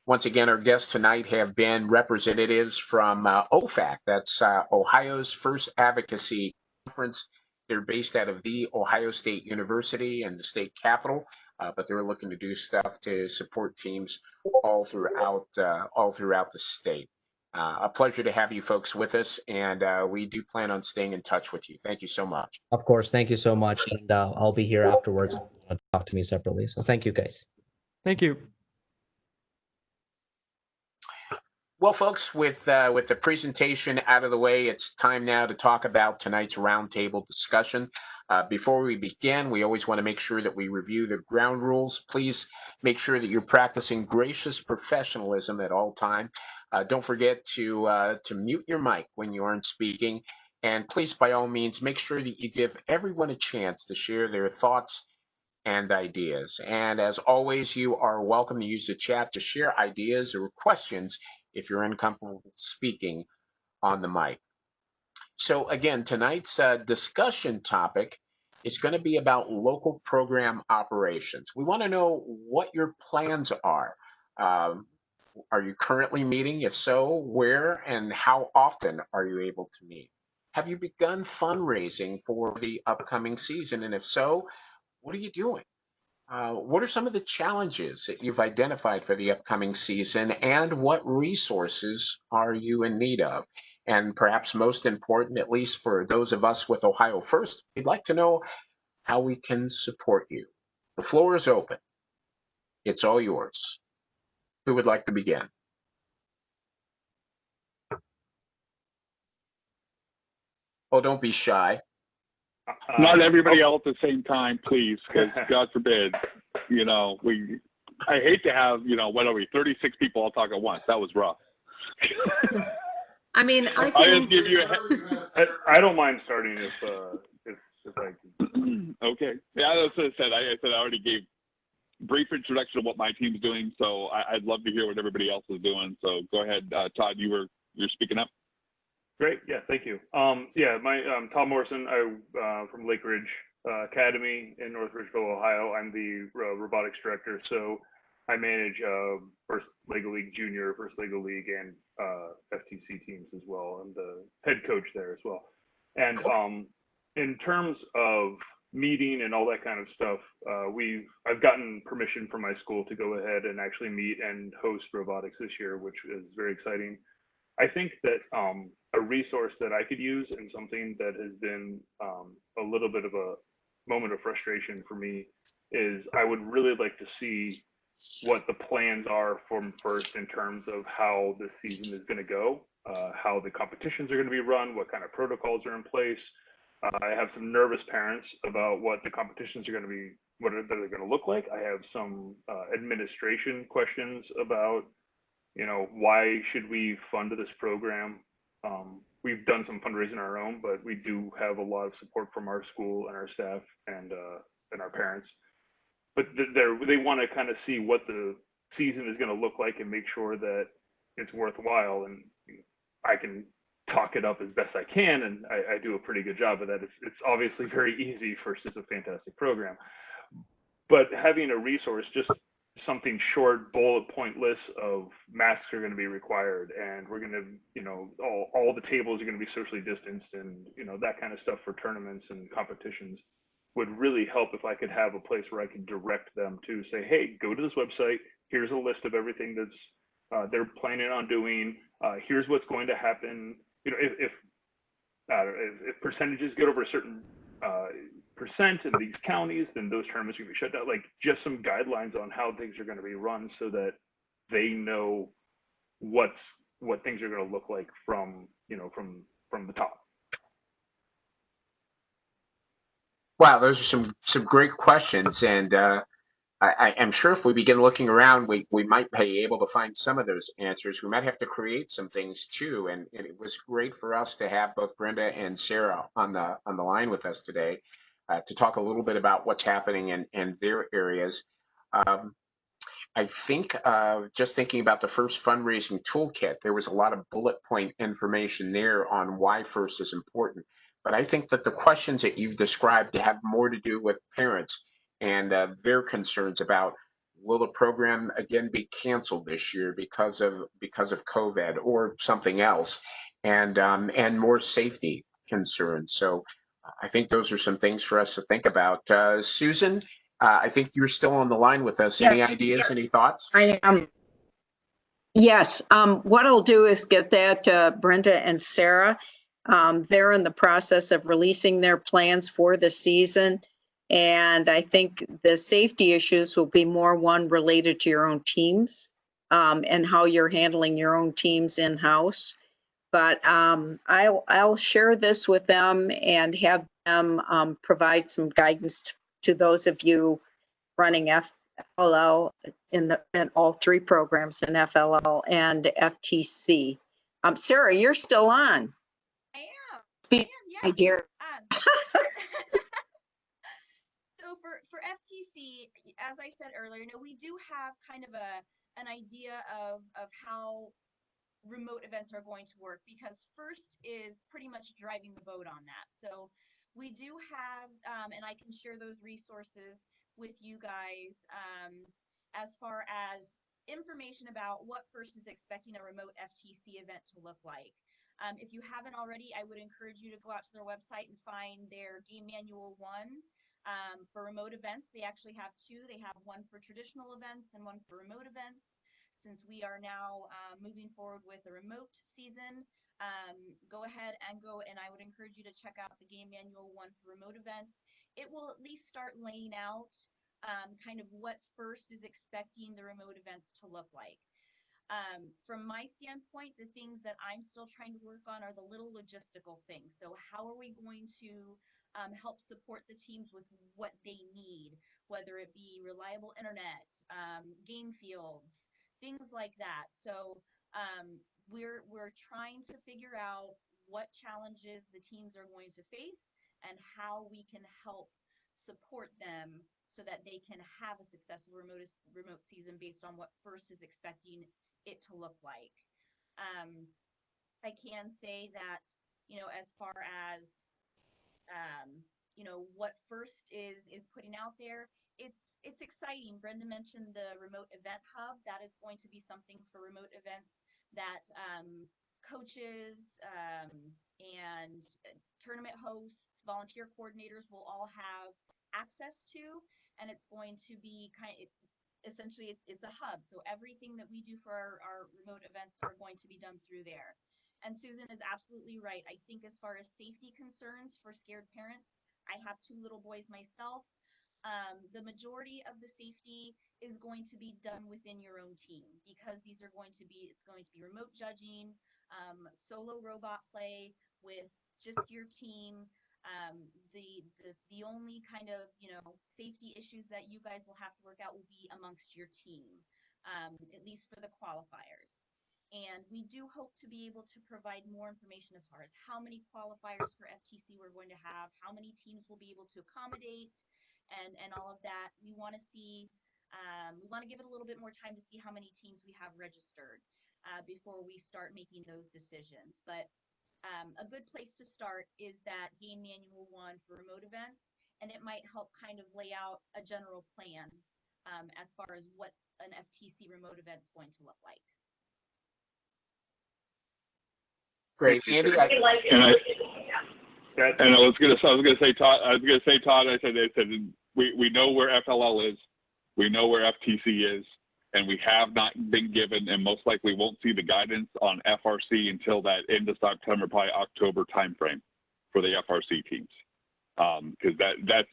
Once again, our guests tonight have been representatives from OFAC. That's Ohio's First Advocacy Conference. They're based out of the Ohio State University and the state capital, but they're looking to do stuff to support teams all throughout the state. A pleasure to have you folks with us, and we do plan on staying in touch with you. Thank you so much. Of course, thank you so much, and I'll be here afterwards. Talk to me separately. So thank you, guys. Thank you. Well, folks, with the presentation out of the way, it's time now to talk about tonight's roundtable discussion. Before we begin, we always want to make sure that we review the ground rules. Please make sure that you're practicing gracious professionalism at all time. Don't forget to mute your mic when you aren't speaking. And please, by all means, make sure that you give everyone a chance to share their thoughts and ideas. And as always, you are welcome to use the chat to share ideas or questions if you're uncomfortable speaking on the mic. So again, tonight's discussion topic is going to be about local program operations. We want to know what your plans are. Are you currently meeting? If so, where and how often are you able to meet? Have you begun fundraising for the upcoming season? And if so, what are you doing? What are some of the challenges that you've identified for the upcoming season, and what resources are you in need of? And perhaps most important, at least for those of us with Ohio First, we'd like to know how we can support you. The floor is open. It's all yours. Who would like to begin? Oh, don't be shy. Not everybody else at the same time, please, because God forbid, I hate to have, what are we, 36 people all talk at once. That was rough. I mean, I I'll can just give you I don't mind starting if I can. Okay. Yeah, that's what I said. I already gave brief introduction of what my team's doing, so I'd love to hear what everybody else is doing. So go ahead, Todd. You're speaking up. Great. Yeah. Thank you. Yeah. I'm Tom Morrison. I from Lake Ridge, Academy in North Ridgeville, Ohio. I'm the robotics director, so I manage First Lego League Junior, First Lego League, and FTC teams as well. I'm the head coach there as well. And in terms of meeting and all that kind of stuff, I've gotten permission from my school to go ahead and actually meet and host robotics this year, which is very exciting. I think that a resource that I could use and something that has been a little bit of a moment of frustration for me is I would really like to see what the plans are from first in terms of how this season is going to go, how the competitions are going to be run, what kind of protocols are in place. I have some nervous parents about what the competitions are going to be, what they're going to look like. I have some administration questions about, why should we fund this program? We've done some fundraising on our own, but we do have a lot of support from our school and our staff and our parents. But they want to kind of see what the season is going to look like and make sure that it's worthwhile. And I can talk it up as best I can, and I do a pretty good job of that. It's obviously very easy for such a fantastic program, but having a resource, just something short, bullet point list of masks are going to be required, and we're going to, all the tables are going to be socially distanced, and that kind of stuff for tournaments and competitions would really help if I could have a place where I could direct them to say, hey, go to this website. Here's a list of everything that's they're planning on doing. Here's what's going to happen. If percentages get over a certain percent in these counties, then those tournaments are going to be shut down. Like just some guidelines on how things are going to be run so that they know what things are going to look like from the top. Wow, those are some great questions, and I'm sure if we begin looking around, we might be able to find some of those answers. We might have to create some things too, and it was great for us to have both Brenda and Sarah on the line with us today to talk a little bit about what's happening in their areas. I think just thinking about the first fundraising toolkit, there was a lot of bullet point information there on why first is important. But I think that the questions that you've described have more to do with parents and their concerns about, will the program again be canceled this year because of COVID or something else, and more safety concerns. So I think those are some things for us to think about. Susan, I think you're still on the line with us. Any ideas, any thoughts? I am. Yes. What I'll do is get that to Brenda and Sarah. They're in the process of releasing their plans for the season. And I think the safety issues will be more one related to your own teams and how you're handling your own teams in-house. But I'll share this with them and have them provide some guidance to those of you running FLL in all three programs in FLL and FTC. Sarah, you're still on. I am. Yeah. My dear. So for FTC, as I said earlier, we do have kind of an idea of how remote events are going to work, because first is pretty much driving the boat on that. So we do have, and I can share those resources with you guys as far as information about what first is expecting a remote FTC event to look like. If you haven't already, I would encourage you to go out to their website and find their Game Manual 1 for remote events. They actually have two. They have one for traditional events and one for remote events. Since we are now moving forward with a remote season, go ahead and I would encourage you to check out the Game Manual 1 for remote events. It will at least start laying out kind of what first is expecting the remote events to look like. From my standpoint, the things that I'm still trying to work on are the little logistical things. So how are we going to help support the teams with what they need, whether it be reliable internet, game fields, things like that. So we're trying to figure out what challenges the teams are going to face and how we can help support them so that they can have a successful remote season based on what first is expecting it to look like. I can say that, as far as you know, what FIRST is putting out there. It's exciting. Brenda mentioned the remote event hub. That is going to be something for remote events that coaches and tournament hosts, volunteer coordinators will all have access to, and it's going to be essentially it's a hub. So everything that we do for our remote events are going to be done through there. And Susan is absolutely right. I think as far as safety concerns for scared parents, I have 2 little boys myself. The majority of the safety is going to be done within your own team, because it's going to be remote judging, solo robot play with just your team. The only kind of, you know, safety issues that you guys will have to work out will be amongst your team, at least for the qualifiers. And we do hope to be able to provide more information as far as how many qualifiers for FTC we're going to have, how many teams we'll be able to accommodate, and all of that. We want to see, we want to give it a little bit more time to see how many teams we have registered before we start making those decisions. But a good place to start is that game manual 1 for remote events, and it might help kind of lay out a general plan as far as what an FTC remote event is going to look like. Great, Andy. And I was gonna say, Todd. I said we know where FLL is, we know where FTC is, and we have not been given, and most likely won't see the guidance on FRC until that end of September, probably October timeframe for the FRC teams. Because that's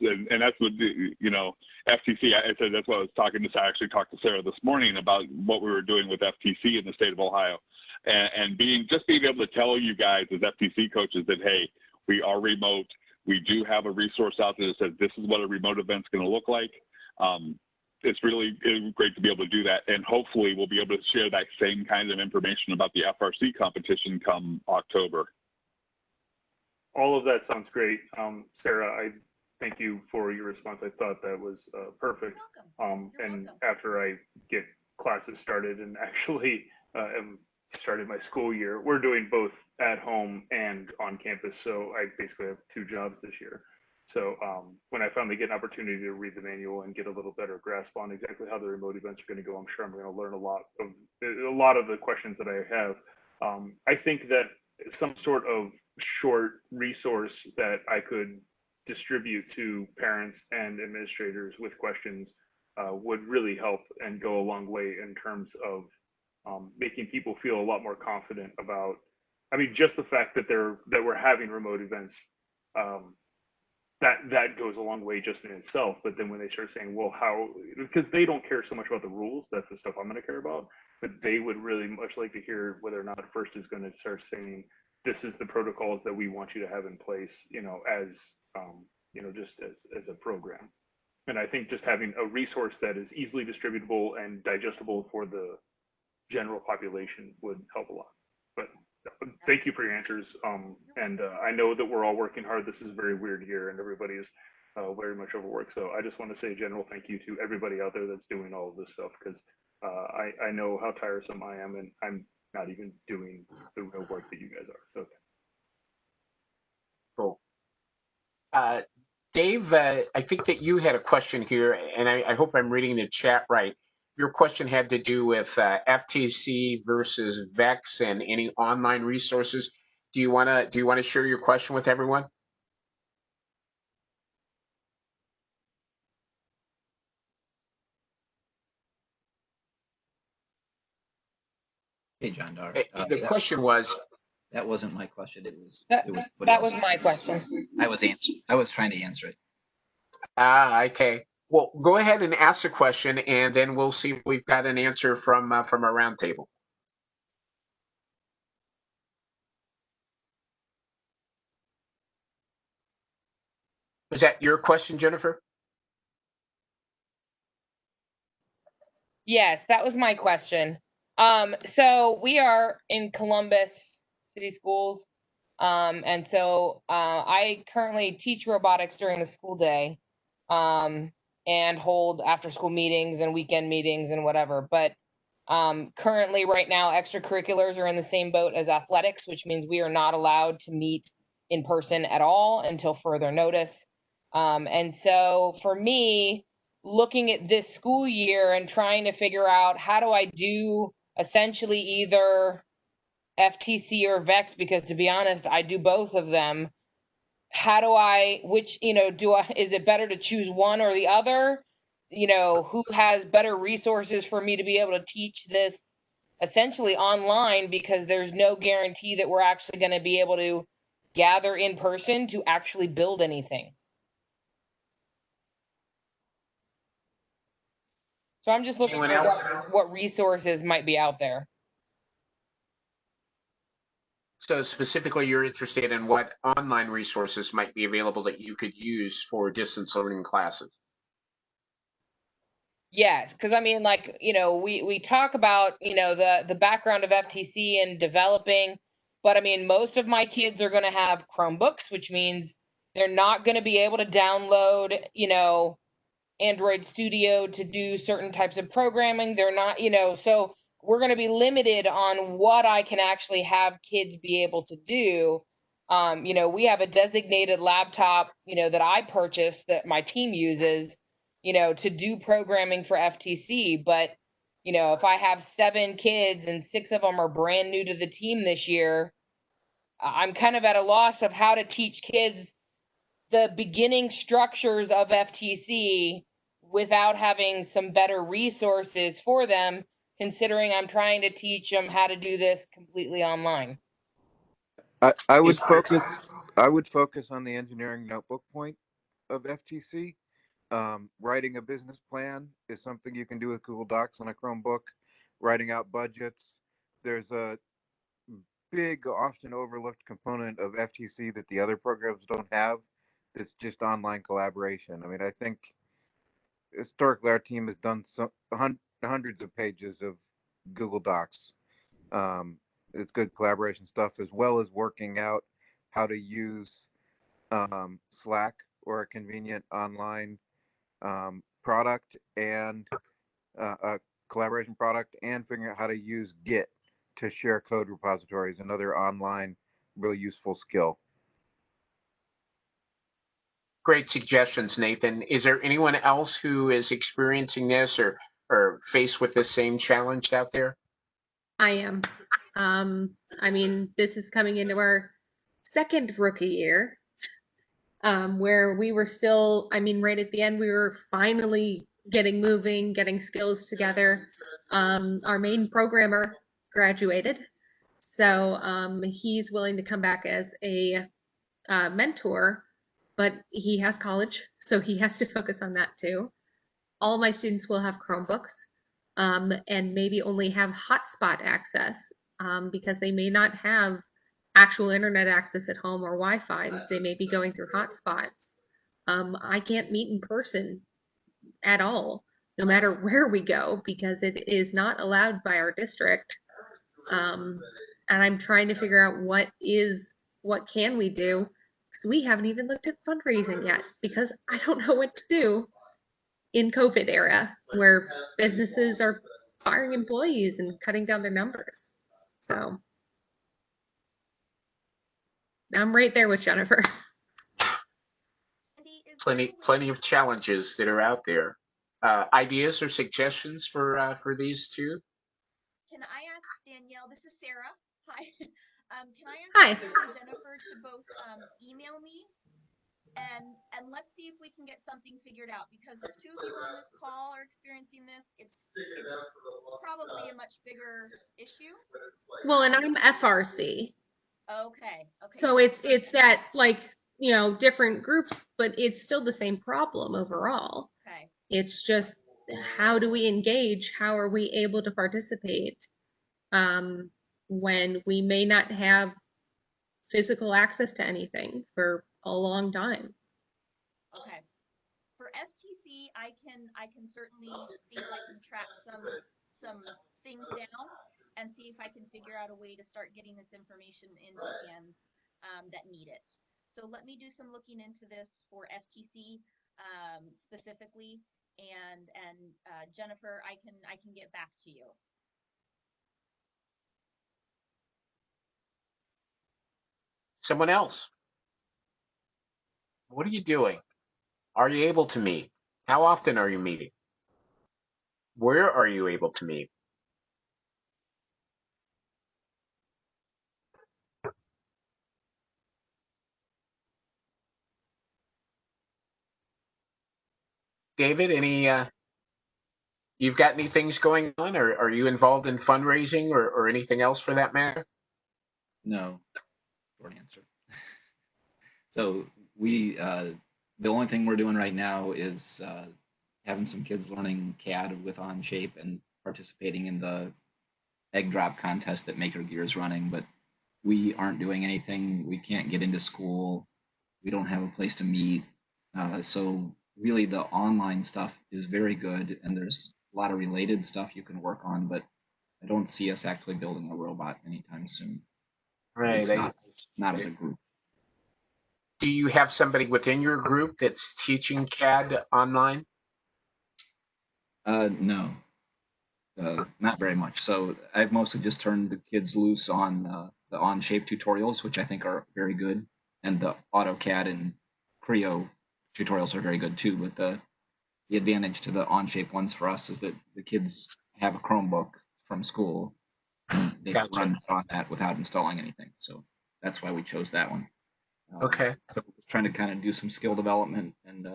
what, you know, FTC. I said that's what I was talking to. I actually talked to Sarah this morning about what we were doing with FTC in the state of Ohio, and being able to tell you guys as FTC coaches that, hey, we are remote. We do have a resource out there that says this is what a remote event's going to look like. It's really great to be able to do that, and hopefully we'll be able to share that same kind of information about the FRC competition come October. All of that sounds great. Sarah, I thank you for your response. I thought that was perfect. You're and welcome. After I get classes started and actually started my school year, we're doing both at home and on campus. So I basically have 2 jobs this year. So when I finally get an opportunity to read the manual and get a little better grasp on exactly how the remote events are going to go, I'm sure I'm going to learn a lot of the questions that I have. I think that some sort of short resource that I could distribute to parents and administrators with questions would really help and go a long way in terms of making people feel a lot more confident about. I mean, just the fact that we're having remote events, that goes a long way just in itself. But then when they start saying, well, how, because they don't care so much about the rules, that's the stuff I'm going to care about. But they would really much like to hear whether or not FIRST is going to start saying, this is the protocols that we want you to have in place, you know, as just as a program. And I think just having a resource that is easily distributable and digestible for the general population would help a lot. But thank you for your answers. I know that we're all working hard. This is a very weird year, and everybody is very much overworked. So I just want to say a general thank you to everybody out there that's doing all of this stuff, because I know how tiresome I am, and I'm not even doing the real work that you guys are. So. Cool. Dave, I think that you had a question here, and I hope I'm reading the chat right. Your question had to do with FTC versus VEX and any online resources. Do you want to share your question with everyone? Hey, John Dar. The question was. That wasn't my question. It was. That was my question. I was trying to answer it. Okay. Well, go ahead and ask the question, and then we'll see if we've got an answer from our roundtable. Was that your question, Jennifer? Yes, that was my question. So we are in Columbus City Schools. And so I currently teach robotics during the school day and hold after school meetings and weekend meetings and whatever. But currently right now, extracurriculars are in the same boat as athletics, which means we are not allowed to meet in person at all until further notice. And so for me, looking at this school year and trying to figure out how do I do essentially either FTC or VEX, because to be honest, I do both of them. How do I, which, is it better to choose one or the other? Who has better resources for me to be able to teach this essentially online, because there's no guarantee that we're actually going to be able to gather in person to actually build anything. So I'm just looking at what resources might be out there. So specifically, you're interested in what online resources might be available that you could use for distance learning classes. Yes, because I mean, like, we talk about, the background of FTC and developing, but I mean, most of my kids are going to have Chromebooks, which means they're not going to be able to download, Android Studio to do certain types of programming. They're not, so we're going to be limited on what I can actually have kids be able to do. We have a designated laptop, that I purchased that my team uses, to do programming for FTC. But, if I have 7 kids and 6 of them are brand new to the team this year, I'm kind of at a loss of how to teach kids the beginning structures of FTC without having some better resources for them, considering I'm trying to teach them how to do this completely online. I would focus on the engineering notebook point of FTC. Writing a business plan is something you can do with Google Docs on a Chromebook. Writing out budgets. There's a big, often overlooked component of FTC that the other programs don't have. That's just online collaboration. I mean, I think historically our team has done hundreds of pages of Google Docs. It's good collaboration stuff, as well as working out how to use Slack or a convenient online product and a collaboration product, and figuring out how to use Git to share code repositories. Another online real useful skill. Great suggestions, Nathan. Is there anyone else who is experiencing this or faced with the same challenge out there? I am. I mean, this is coming into our second rookie year, where we were still, I mean, right at the end, we were finally getting moving, getting skills together. Our main programmer graduated, so he's willing to come back as a mentor, but he has college, so he has to focus on that too. All my students will have Chromebooks, and maybe only have hotspot access, because they may not have actual internet access at home or Wi-Fi. They may be going through hotspots. I can't meet in person at all, no matter where we go, because it is not allowed by our district. And I'm trying to figure out what can we do, because we haven't even looked at fundraising yet, because I don't know what to do in COVID era, where businesses are firing employees and cutting down their numbers. So I'm right there with Jennifer. Plenty of challenges that are out there. Ideas or suggestions for these two? Can I ask Danielle? This is Sarah. Hi. Can I ask Hi. Danielle and Jennifer to both email me and let's see if we can get something figured out, because if 2 of you on this call are experiencing this, it's probably a much bigger issue. Well, and I'm FRC. Okay. So it's that, like, different groups, but it's still the same problem overall. Okay. It's just, how do we engage? How are we able to participate when we may not have physical access to anything for a long time? Okay. For FTC, I can certainly see if I can track some things down and see if I can figure out a way to start getting this information into hands that need it. So let me do some looking into this for FTC specifically, and Jennifer, I can get back to you. Someone else? What are you doing? Are you able to meet? How often are you meeting? Where are you able to meet? David, you've got any things going on, or are you involved in fundraising or anything else for that matter? No, short answer. So the only thing we're doing right now is having some kids learning CAD with Onshape and participating in the egg drop contest that Maker Gear is running. But we aren't doing anything. We can't get into school. We don't have a place to meet. So really, the online stuff is very good, and there's a lot of related stuff you can work on. But I don't see us actually building a robot anytime soon. Right. It's not as a group. Do you have somebody within your group that's teaching CAD online? No, not very much. So I've mostly just turned the kids loose on the Onshape tutorials, which I think are very good, and the AutoCAD and Creo tutorials are very good too. But the advantage to the Onshape ones for us is that the kids have a Chromebook from school, and they can run on that without installing anything. So that's why we chose that one. Okay. So we're trying to kind of do some skill development and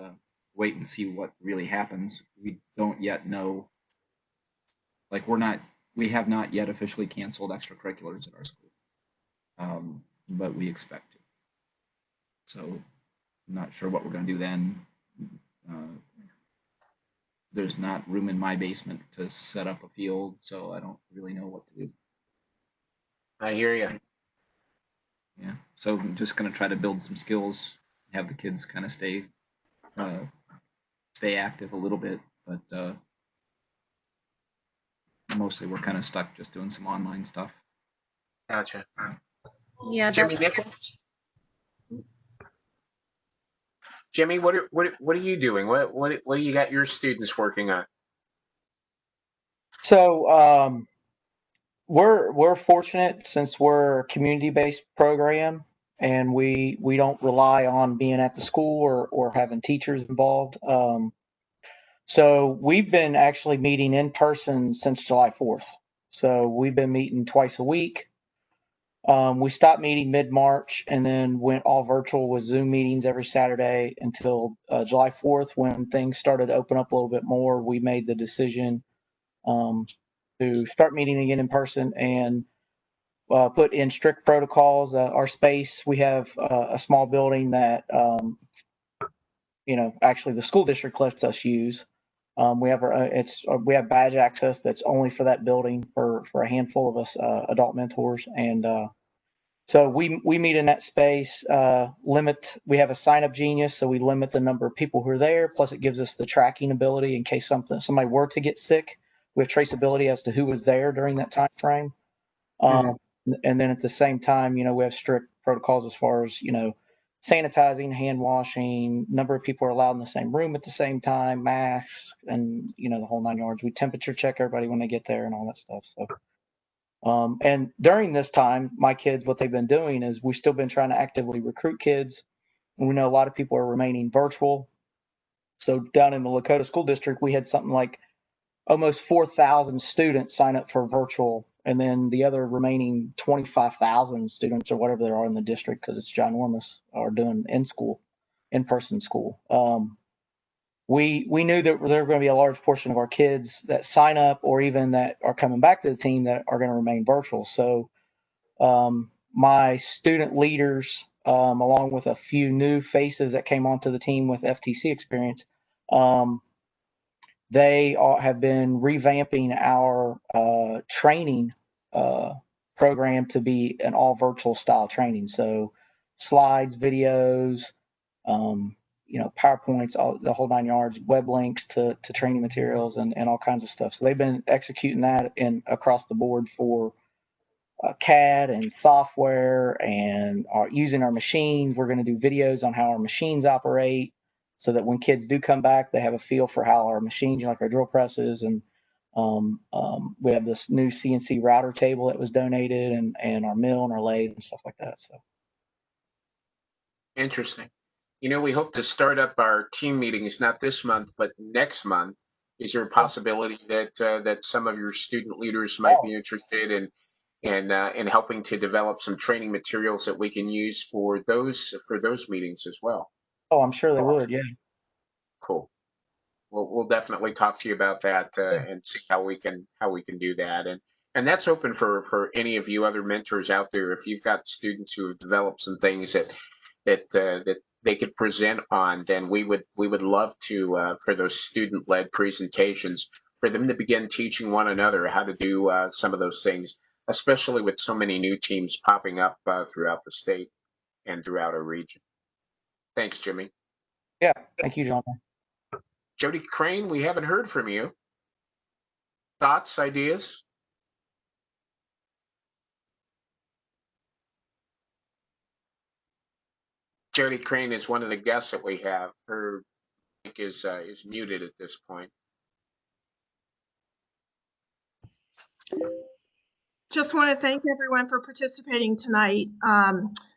wait and see what really happens. We don't yet know. Like we have not yet officially canceled extracurriculars at our school, but we expect to. So I'm not sure what we're going to do then. There's not room in my basement to set up a field, so I don't really know what to do. I hear you. Yeah, so I'm just going to try to build some skills, have the kids kind of stay active a little bit, but mostly we're kind of stuck just doing some online stuff. Gotcha. Yeah, Jimmy Nichols. Jimmy, what are you doing? What do you got your students working on? So we're fortunate since we're a community-based program, and we don't rely on being at the school or having teachers involved. So we've been actually meeting in person since July 4th. So we've been meeting twice a week. We stopped meeting mid-March and then went all virtual with Zoom meetings every Saturday until July 4th, when things started to open up a little bit more. We made the decision to start meeting again in person and put in strict protocols. Our space, we have a small building that actually the school district lets us use. We have badge access that's only for that building for a handful of us adult mentors, and so we meet in that space. We have a sign up genius, so we limit the number of people who are there. Plus, it gives us the tracking ability in case somebody were to get sick. We have traceability as to who was there during that time frame. And then at the same time, we have strict protocols as far as sanitizing, hand washing, number of people are allowed in the same room at the same time, masks, and the whole 9 yards. We temperature check everybody when they get there and all that stuff. So, and during this time, my kids, what they've been doing is we've still been trying to actively recruit kids. And we know a lot of people are remaining virtual. So down in the Lakota School District, we had something like almost 4,000 students sign up for virtual, and then the other remaining 25,000 students or whatever there are in the district, because it's ginormous, are doing in-person school. We knew that there were going to be a large portion of our kids that sign up or even that are coming back to the team that are going to remain virtual. So my student leaders, along with a few new faces that came onto the team with FTC experience, they have been revamping our training program to be an all virtual style training. So slides, videos, PowerPoints, the whole 9 yards, web links to training materials and all kinds of stuff. So they've been executing that across the board for CAD and software, and are using our machines. We're going to do videos on how our machines operate, so that when kids do come back, they have a feel for how our machines, like our drill presses, and we have this new CNC router table that was donated, and our mill and our lathe and stuff like that. So interesting. You know, we hope to start up our team meetings not this month, but next month. Is there a possibility that that some of your student leaders might be interested in helping to develop some training materials that we can use for those meetings as well? Oh, I'm sure they would. Yeah. Cool. We'll definitely talk to you about that and see how we can do that. And that's open for any of you other mentors out there. If you've got students who have developed some things that they could present on, then we would love to for those student-led presentations for them to begin teaching one another how to do some of those things, especially with so many new teams popping up throughout the state and throughout our region. Thanks, Jimmy. Yeah. Thank you, John. Jody Crane, we haven't heard from you. Thoughts, ideas? Jody Crane is one of the guests that we have. Her mic is muted at this point. Just want to thank everyone for participating tonight.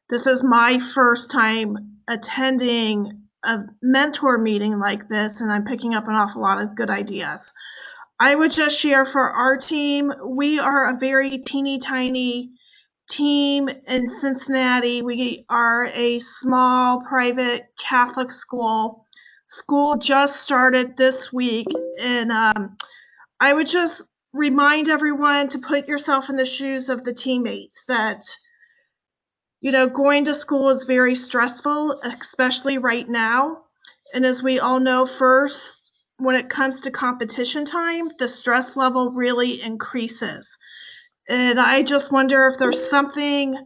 This is my first time attending a mentor meeting like this, and I'm picking up an awful lot of good ideas. I would just share for our team, we are a very teeny tiny team in Cincinnati. We are a small private Catholic school. School just started this week, and I would just remind everyone to put yourself in the shoes of the teammates that, you know, going to school is very stressful, especially right now. And as we all know, first, when it comes to competition time, the stress level really increases. And I just wonder if there's something, you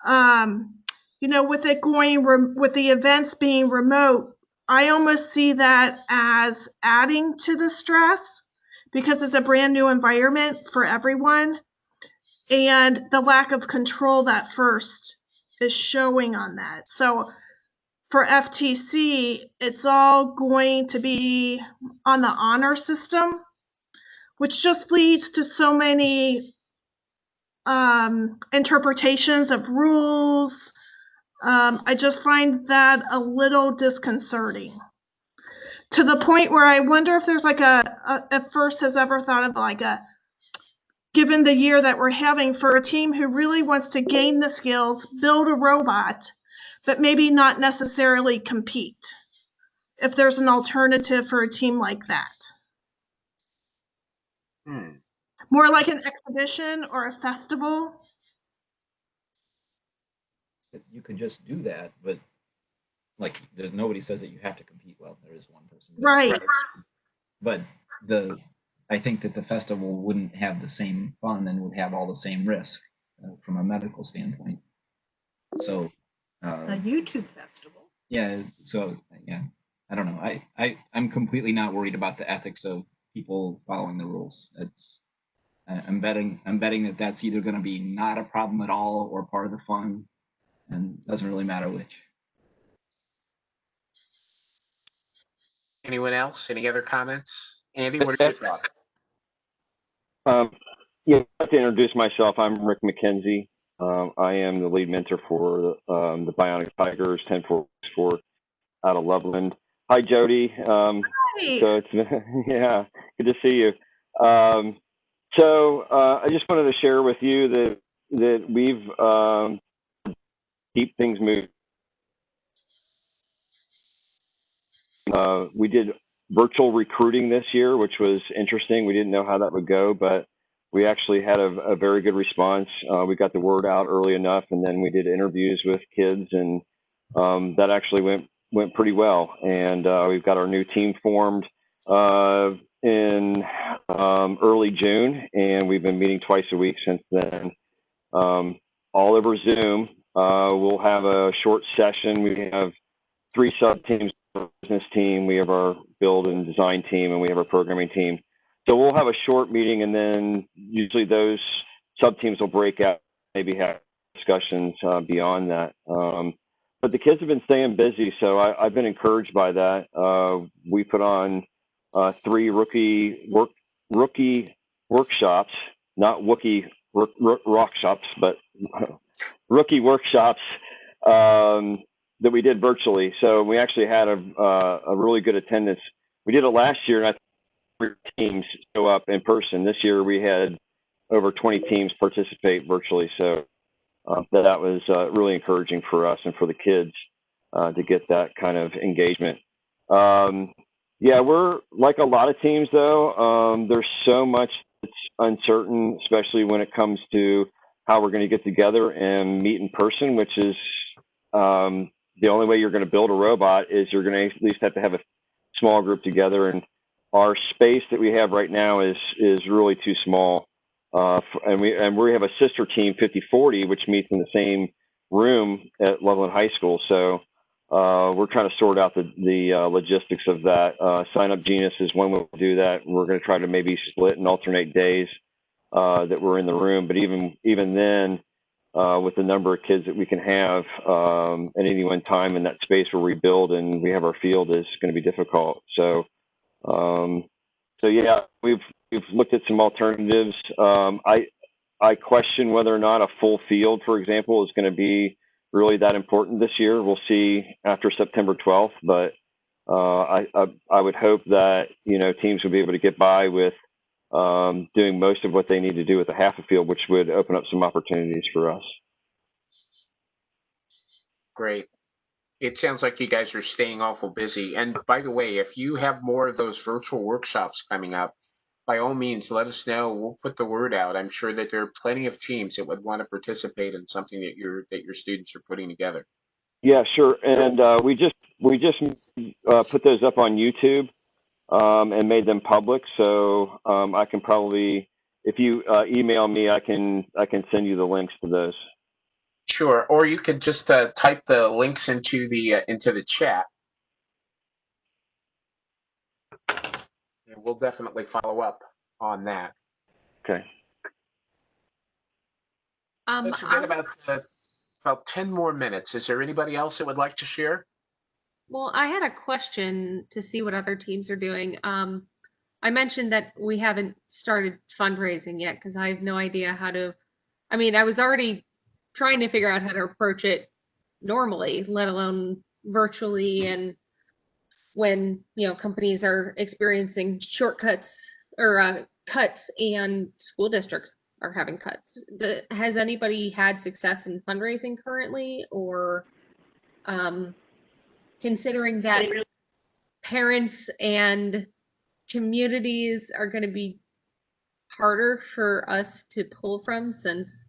know, with it going, with the events being remote, I almost see that as adding to the stress because it's a brand new environment for everyone. And the lack of control that first is showing on that. So for FTC, it's all going to be on the honor system, which just leads to so many interpretations of rules. I just find that a little disconcerting to the point where I wonder if there's like if FIRST has ever thought of like given the year that we're having for a team who really wants to gain the skills, build a robot, but maybe not necessarily compete. If there's an alternative for a team like that. More like an exhibition or a festival. You could just do that, but like there's nobody says that you have to compete. Well, there is one person. Right. But I think that the festival wouldn't have the same fun and would have all the same risk from a medical standpoint. So a YouTube festival. Yeah. So yeah, I don't know. I'm completely not worried about the ethics of people following the rules. I'm betting that that's either going to be not a problem at all or part of the fun, and doesn't really matter which. Anyone else? Any other comments? Andy, what are your thoughts? Yeah, I'd like to introduce myself. I'm Rick McKenzie. I am the lead mentor for the Bionic Tigers 10-4 sport out of Loveland. Hi, Jody. Hi. So it's yeah, good to see you. So I just wanted to share with you that we've keep things moving. We did virtual recruiting this year, which was interesting. We didn't know how that would go, but we actually had a very good response. We got the word out early enough, and then we did interviews with kids, and that actually went pretty well. And we've got our new team formed in early June, and we've been meeting twice a week since then, all over Zoom. We'll have a short session. We have 3 sub teams. Business team, we have our build and design team, and we have our programming team. So we'll have a short meeting, and then usually those sub teams will break out, maybe have discussions beyond that. But the kids have been staying busy, so I've been encouraged by that. We put on 3 rookie workshops, not Wookie rock shops, but rookie workshops. that we did virtually. So we actually had a really good attendance. We did it last year, and I think teams show up in person. This year we had over 20 teams participate virtually. So that was really encouraging for us and for the kids to get that kind of engagement. Yeah, we're like a lot of teams, though. There's so much that's uncertain, especially when it comes to how we're going to get together and meet in person, which is the only way you're going to build a robot is you're going to at least have to have a small group together. And our space that we have right now is really too small. And we have a sister team, 5040, which meets in the same room at Loveland High School. So we're trying to sort out the logistics of that. Sign Up Genius is one way to do that. We're going to try to maybe split and alternate days that we're in the room. But even then, with the number of kids that we can have at any one time in that space where we build and we have our field is going to be difficult. So yeah, we've looked at some alternatives. I question whether or not a full field, for example, is going to be really that important this year. We'll see after September 12th, but I would hope that teams will be able to get by with doing most of what they need to do with a half a field, which would open up some opportunities for us. Great. It sounds like you guys are staying awful busy. And by the way, if you have more of those virtual workshops coming up, by all means, let us know. We'll put the word out. I'm sure that there are plenty of teams that would want to participate in something that your students are putting together. Yeah, sure. And we just put those up on YouTube and made them public. So I can probably, if you email me, I can send you the links to those. Sure. Or you could just type the links into the chat. And we'll definitely follow up on that. Okay. Let's forget about 10 more minutes. Is there anybody else that would like to share? Well, I had a question to see what other teams are doing. I mentioned that we haven't started fundraising yet because I have no idea how to. I mean, I was already trying to figure out how to approach it normally, let alone virtually, and when companies are experiencing shortcuts or cuts and school districts are having cuts. Has anybody had success in fundraising currently, or considering that parents and communities are going to be harder for us to pull from, since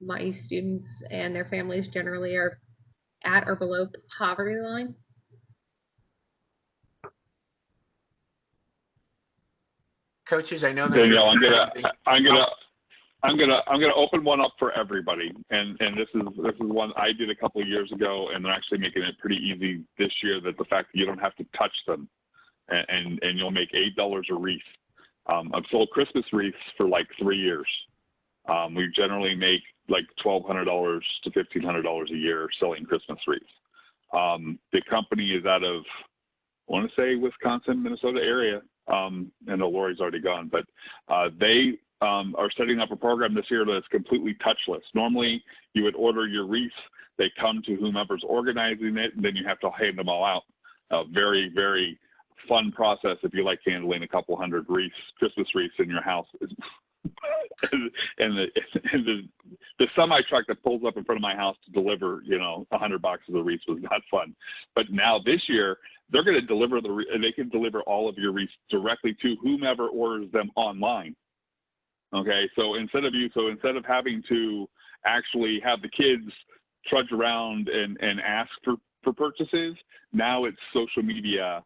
my students and their families generally are at or below poverty line? Coaches, I know that Danielle, I'm gonna open one up for everybody, and this is one I did a couple of years ago, and they're actually making it pretty easy this year. That the fact that you don't have to touch them, and you'll make $8 a wreath. I've sold Christmas wreaths for like 3 years. We generally make like $1,200 to $1,500 a year selling Christmas wreaths. The company is out of, I want to say, Wisconsin, Minnesota area. I know Lori's already gone, but they are setting up a program this year that's completely touchless. Normally, you would order your wreaths, they come to whomever's organizing it, and then you have to hand them all out. A very, very fun process if you like handling a couple hundred wreaths, Christmas wreaths in your house. and the semi truck that pulls up in front of my house to deliver 100 boxes of wreaths was not fun. But now this year they're going to deliver they can deliver all of your wreaths directly to whomever orders them online. Okay, so instead of having to actually have the kids trudge around and ask for purchases, now it's social media,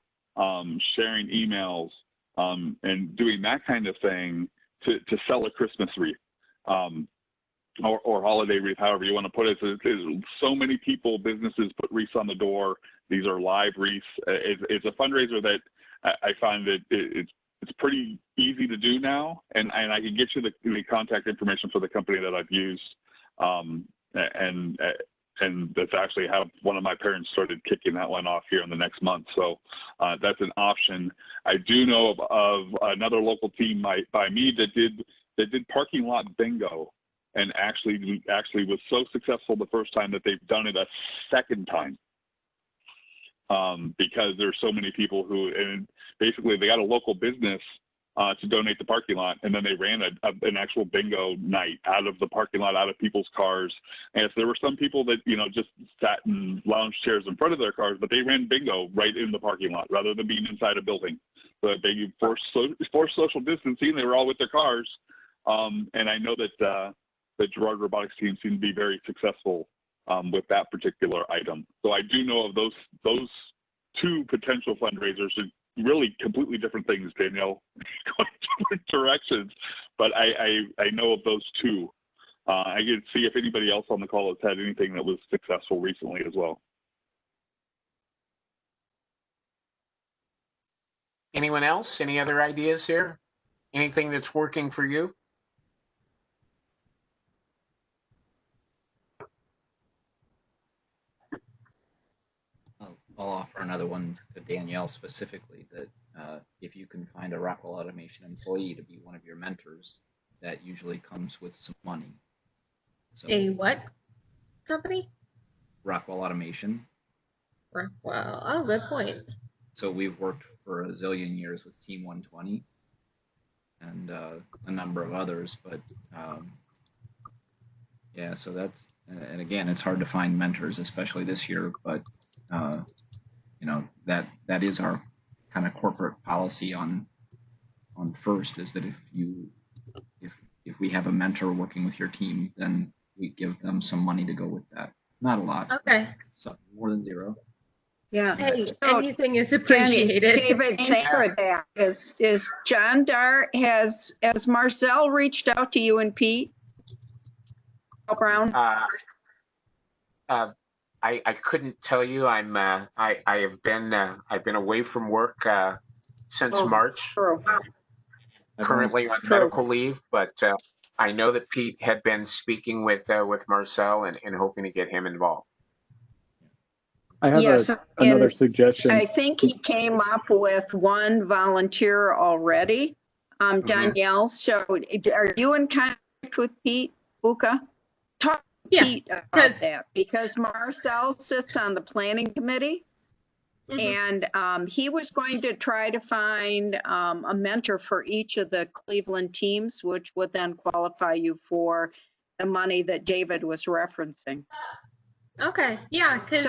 sharing emails, and doing that kind of thing to sell a Christmas wreath, or holiday wreath, however you want to put it. So many businesses put wreaths on the door. These are live wreaths. It's a fundraiser that I find that it's pretty easy to do now, and I can get you the contact information for the company that I've used, and that's actually how one of my parents started kicking that one off here in the next month. So that's an option. I do know of another local team by me that did parking lot bingo, and actually was so successful the first time that they've done it a second time. because there's so many people who, and basically they got a local business to donate the parking lot, and then they ran an actual bingo night out of the parking lot, out of people's cars. And if there were some people that, you know, just sat in lounge chairs in front of their cars, but they ran bingo right in the parking lot rather than being inside a building. So they forced social distancing. They were all with their cars. And I know that the Girard Robotics team seemed to be very successful with that particular item. So I do know of those two potential fundraisers, really completely different things, Danielle, going different directions. But I know of those two. I can see if anybody else on the call has had anything that was successful recently as well. Anyone else? Any other ideas here? Anything that's working for you? I'll offer another one to Danielle specifically, that if you can find a Rockwell Automation employee to be one of your mentors, that usually comes with some money. So, A what company? Rockwell Automation. Rockwell. Oh, good point. So we've worked for a zillion years with Team 120 and a number of others, but yeah, so that's, and again, it's hard to find mentors, especially this year, but you know, that is our kind of corporate policy on FIRST, is that if we have a mentor working with your team, then we give them some money to go with that. Not a lot. Okay. So more than zero. Yeah. Hey, So, anything is Jenny, appreciated. David, thank you for that. Is John Dar, has Marcel reached out to you and Pete Brown? I couldn't tell you. I have been I've been away from work since March. True. Currently on medical leave, but I know that Pete had been speaking with Marcel and hoping to get him involved. I have another suggestion. I think he came up with one volunteer already, Danielle. So are you in contact with Pete Buka? Talk to Pete about that, because Marcel sits on the planning committee. And he was going to try to find a mentor for each of the Cleveland teams, which would then qualify you for the money that David was referencing. Okay, yeah, because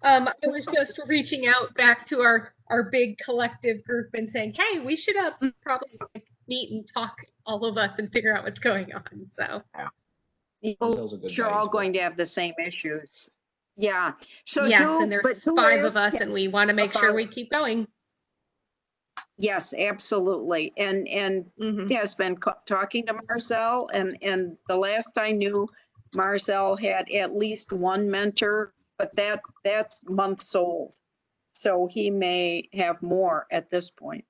I was just reaching out back to our big collective group and saying, hey, we should probably meet and talk, all of us, and figure out what's going on. So You're all going to have the same issues. Yeah. So yes, and there's 5 of us, and we want to make sure we keep going. Yes, absolutely. And he has been talking to Marcel, and the last I knew, Marcel had at least one mentor, but that's months old. So he may have more at this point.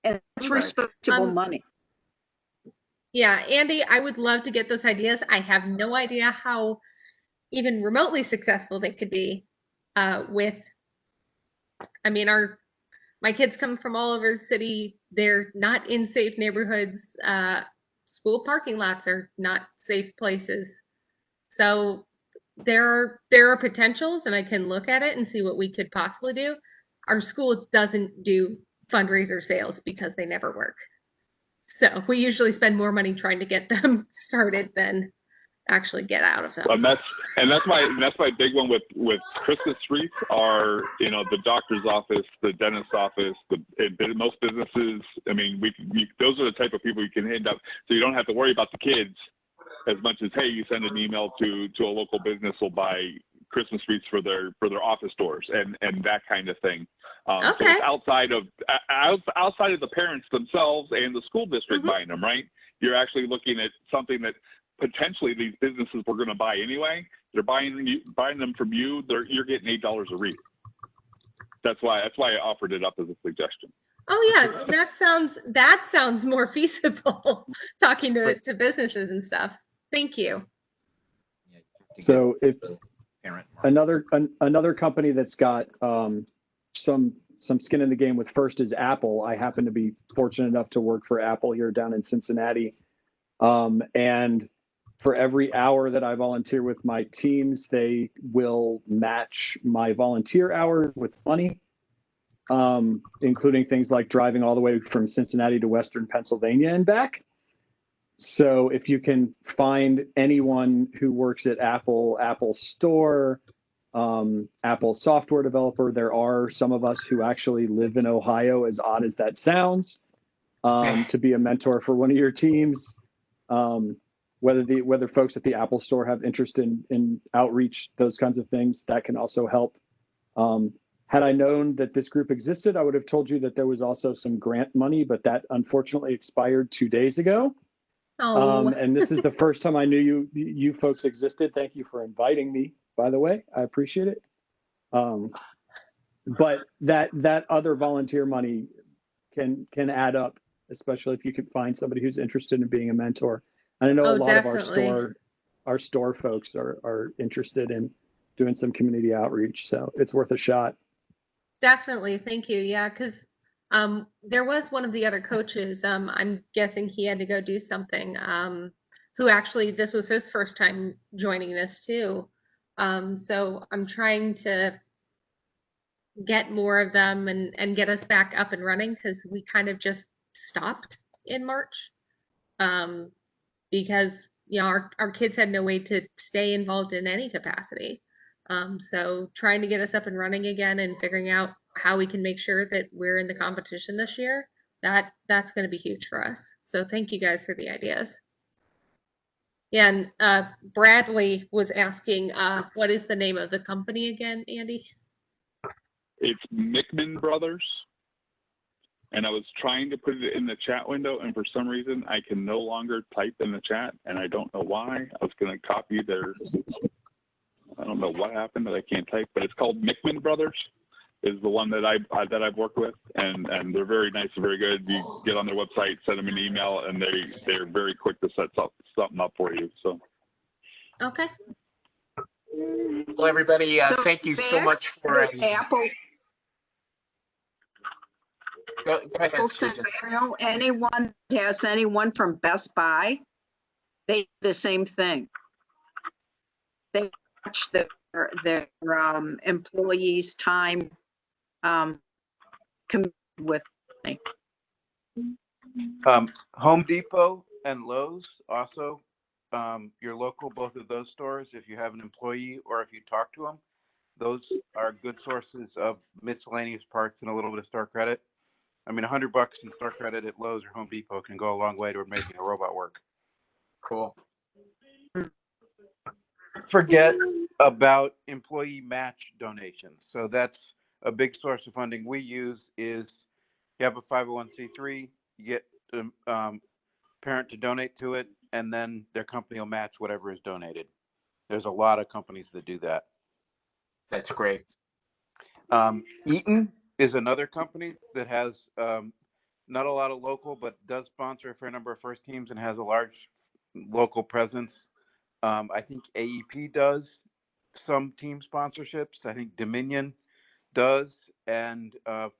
And it's respectable money. Yeah, Andy, I would love to get those ideas. I have no idea how even remotely successful they could be with, I mean, my kids come from all over the city. They're not in safe neighborhoods. School parking lots are not safe places. So there are potentials, and I can look at it and see what we could possibly do. Our school doesn't do fundraiser sales because they never work. So we usually spend more money trying to get them started than actually get out of them. And that's my big one with Christmas wreaths are, you know, the doctor's office, the dentist's office, most businesses. I mean, those are the type of people you can end up, so you don't have to worry about the kids as much as, hey, you send an email to a local business, will buy Christmas wreaths for their office doors and that kind of thing. So it's outside of the parents themselves and the school district buying them, right? You're actually looking at something that potentially these businesses were going to buy anyway. They're buying them from you. You're getting $8 a wreath. That's why I offered it up as a suggestion. Oh yeah, that sounds more feasible. Talking to businesses and stuff. Thank you. So if another company that's got some skin in the game with FIRST is Apple. I happen to be fortunate enough to work for Apple here down in Cincinnati, and For every hour that I volunteer with my teams, they will match my volunteer hours with money, including things like driving all the way from Cincinnati to Western Pennsylvania and back. So if you can find anyone who works at Apple Store, Apple software developer, there are some of us who actually live in Ohio, as odd as that sounds, to be a mentor for one of your teams. Whether folks at the Apple Store have interest in outreach, those kinds of things, that can also help. Had I known that this group existed, I would have told you that there was also some grant money, but that unfortunately expired 2 days ago. Oh. And this is the first time I knew you folks existed. Thank you for inviting me, by the way. I appreciate it. But that other volunteer money can add up, especially if you could find somebody who's interested in being a mentor. And I know a Oh, lot of definitely. our store folks are interested in doing some community outreach, so it's worth a shot. Definitely. Thank you. Yeah, because there was one of the other coaches, I'm guessing he had to go do something, who actually, this was his first time joining this too. So I'm trying to get more of them and get us back up and running because we kind of just stopped in March. Because our kids had no way to stay involved in any capacity. So trying to get us up and running again and figuring out how we can make sure that we're in the competition this year, that's going to be huge for us. So thank you guys for the ideas. Yeah, and Bradley was asking, what is the name of the company again, Andy? It's Mickman Brothers. And I was trying to put it in the chat window, and for some reason I can no longer type in the chat, and I don't know why. I was going to copy their, I don't know what happened that I can't type, but it's called Mickman Brothers is the one that I've worked with, and they're very nice and very good. You get on their website, send them an email, and they're very quick to set something up for you. So. Okay. Well, everybody, thank you so much for Apple. Go ahead, Susan. Anyone from Best Buy, they do the same thing. They watch their employees' time with me. Home Depot and Lowe's also, your local, both of those stores, if you have an employee or if you talk to them, those are good sources of miscellaneous parts and a little bit of store credit. I mean, $100 in store credit at Lowe's or Home Depot can go a long way toward making a robot work. Cool. Forget about employee match donations. So that's a big source of funding we use. Is you have a 501c3, you get a parent to donate to it, and then their company will match whatever is donated. There's a lot of companies that do that. That's great. Eaton is another company that has not a lot of local, but does sponsor a fair number of first teams and has a large local presence. I think AEP does some team sponsorships. I think Dominion does, and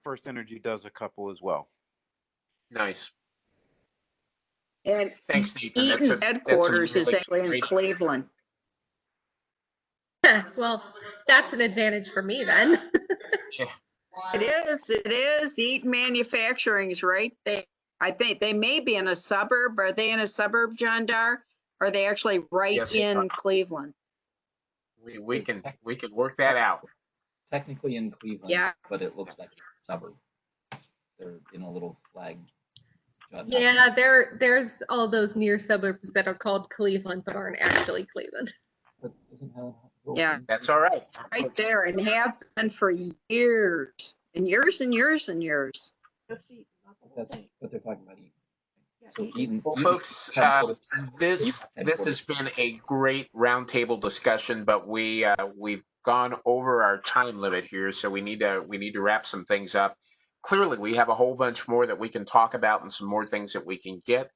First Energy does a couple as well. Nice. And thanks, Nathan. Eaton's headquarters is actually in Cleveland. Well, that's an advantage for me then. Yeah. It is. Eaton Manufacturing is right there. I think they may be in a suburb. Are they in a suburb, John Dar? Or are they actually right in Cleveland? We can work that out. Technically in Cleveland, yeah, but it looks like a suburb. They're in a little flag. Yeah, there's all those near suburbs that are called Cleveland but aren't actually Cleveland. Yeah, that's all right. Right there, and have been for years and years and years and years. That's what they're talking about. So Eaton, well, folks, this has been a great roundtable discussion, but we've gone over our time limit here, so we need to wrap some things up. Clearly, we have a whole bunch more that we can talk about and some more things that we can get.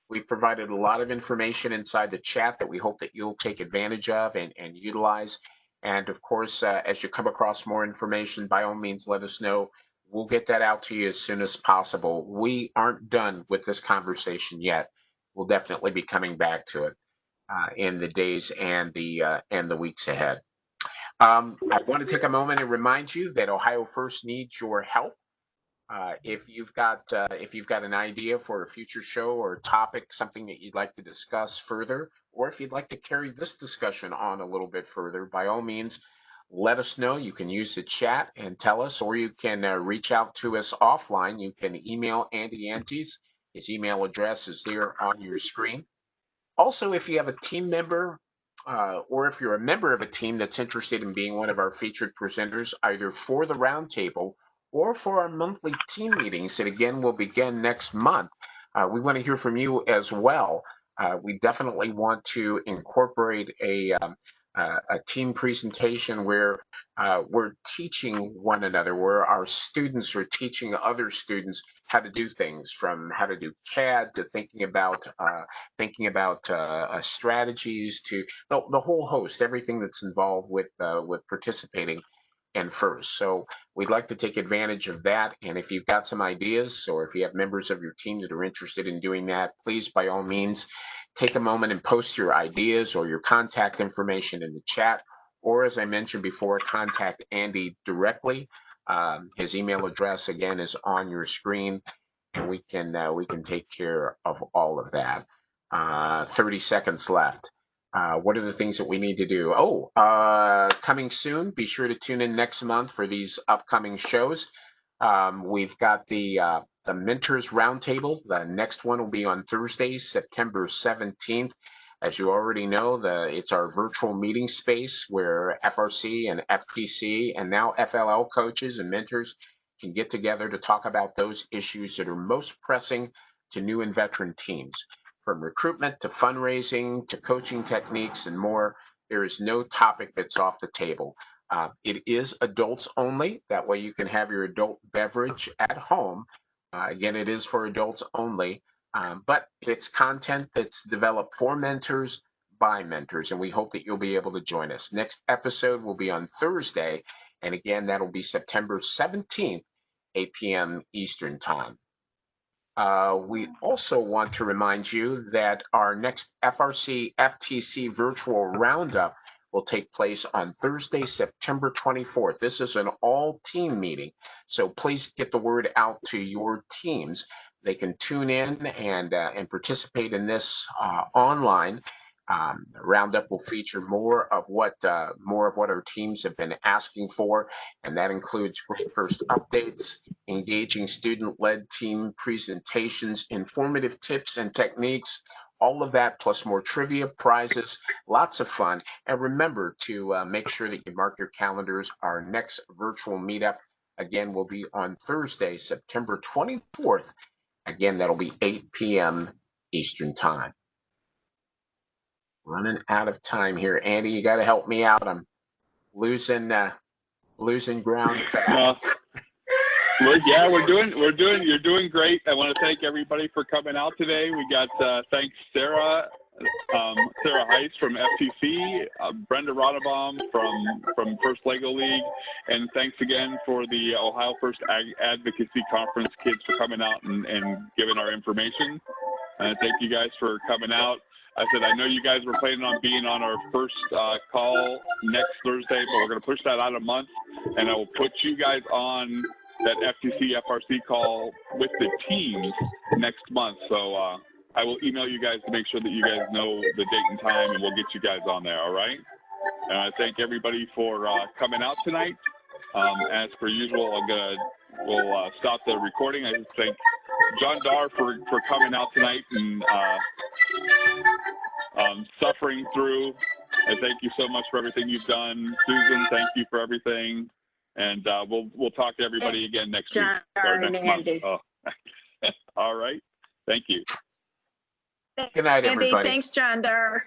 We've provided a lot of information inside the chat that we hope that you'll take advantage of and utilize. And of course, as you come across more information, by all means, let us know. We'll get that out to you as soon as possible. We aren't done with this conversation yet. We'll definitely be coming back to it. in the days and the weeks ahead. I want to take a moment and remind you that Ohio First needs your help. If you've got an idea for a future show or topic, something that you'd like to discuss further, or if you'd like to carry this discussion on a little bit further, by all means, let us know. You can use the chat and tell us, or you can reach out to us offline. You can email Andy Antes. His email address is there on your screen. Also, if you have a team member or if you're a member of a team that's interested in being one of our featured presenters, either for the roundtable or for our monthly team meetings that again will begin next month, we want to hear from you as well. We definitely want to incorporate a team presentation where we're teaching one another, where our students are teaching other students how to do things, from how to do CAD to thinking about strategies to the whole host, everything that's involved with participating in FIRST. So we'd like to take advantage of that. And if you've got some ideas, or if you have members of your team that are interested in doing that, please, by all means, take a moment and post your ideas or your contact information in the chat. Or as I mentioned before, contact Andy directly. His email address again is on your screen, and we can take care of all of that. 30 seconds left. What are the things that we need to do? Oh, coming soon. Be sure to tune in next month for these upcoming shows. We've got the Mentors Roundtable. The next one will be on Thursday, September 17th. As you already know, it's our virtual meeting space where FRC and FTC and now FLL coaches and mentors can get together to talk about those issues that are most pressing to new and veteran teams. From recruitment to fundraising to coaching techniques and more, there is no topic that's off the table. It is adults only. That way you can have your adult beverage at home. Again, it is for adults only, but it's content that's developed for mentors by mentors, and we hope that you'll be able to join us. Next episode will be on Thursday, and again, that'll be September 17th, 8 p.m. Eastern Time. We also want to remind you that our next FRC FTC virtual roundup will take place on Thursday, September 24th. This is an all-team meeting, so please get the word out to your teams. They can tune in and participate in this online. Roundup will feature more of what our teams have been asking for, and that includes great first updates, engaging student-led team presentations, informative tips and techniques, all of that plus more trivia, prizes, lots of fun. And remember to make sure that you mark your calendars. Our next virtual meetup again will be on Thursday, September 24th. Again, that'll be 8 p.m. Eastern Time. Running out of time here. Andy, you got to help me out. I'm losing ground fast. Yeah, you're doing great. I want to thank everybody for coming out today. We got thanks Sarah Heiss from FTC, Brenda Ronabaum from First Lego League, and thanks again for the Ohio First Advocacy Conference kids for coming out and giving our information. Thank you guys for coming out. I said, I know you guys were planning on being on our first call next Thursday, but we're going to push that out a month, and I will put you guys on that FTC FRC call with the teams next month. So I will email you guys to make sure that you guys know the date and time, and we'll get you guys on there, all right? And I thank everybody for coming out tonight. As per usual, we'll stop the recording. I just thank John Dar for coming out tonight and suffering through. I thank you so much for everything you've done. Susan, thank you for everything. And we'll talk to everybody again next week or next month. Oh. All right. Thank you. Good night, Andy, everybody. thanks, John Dar.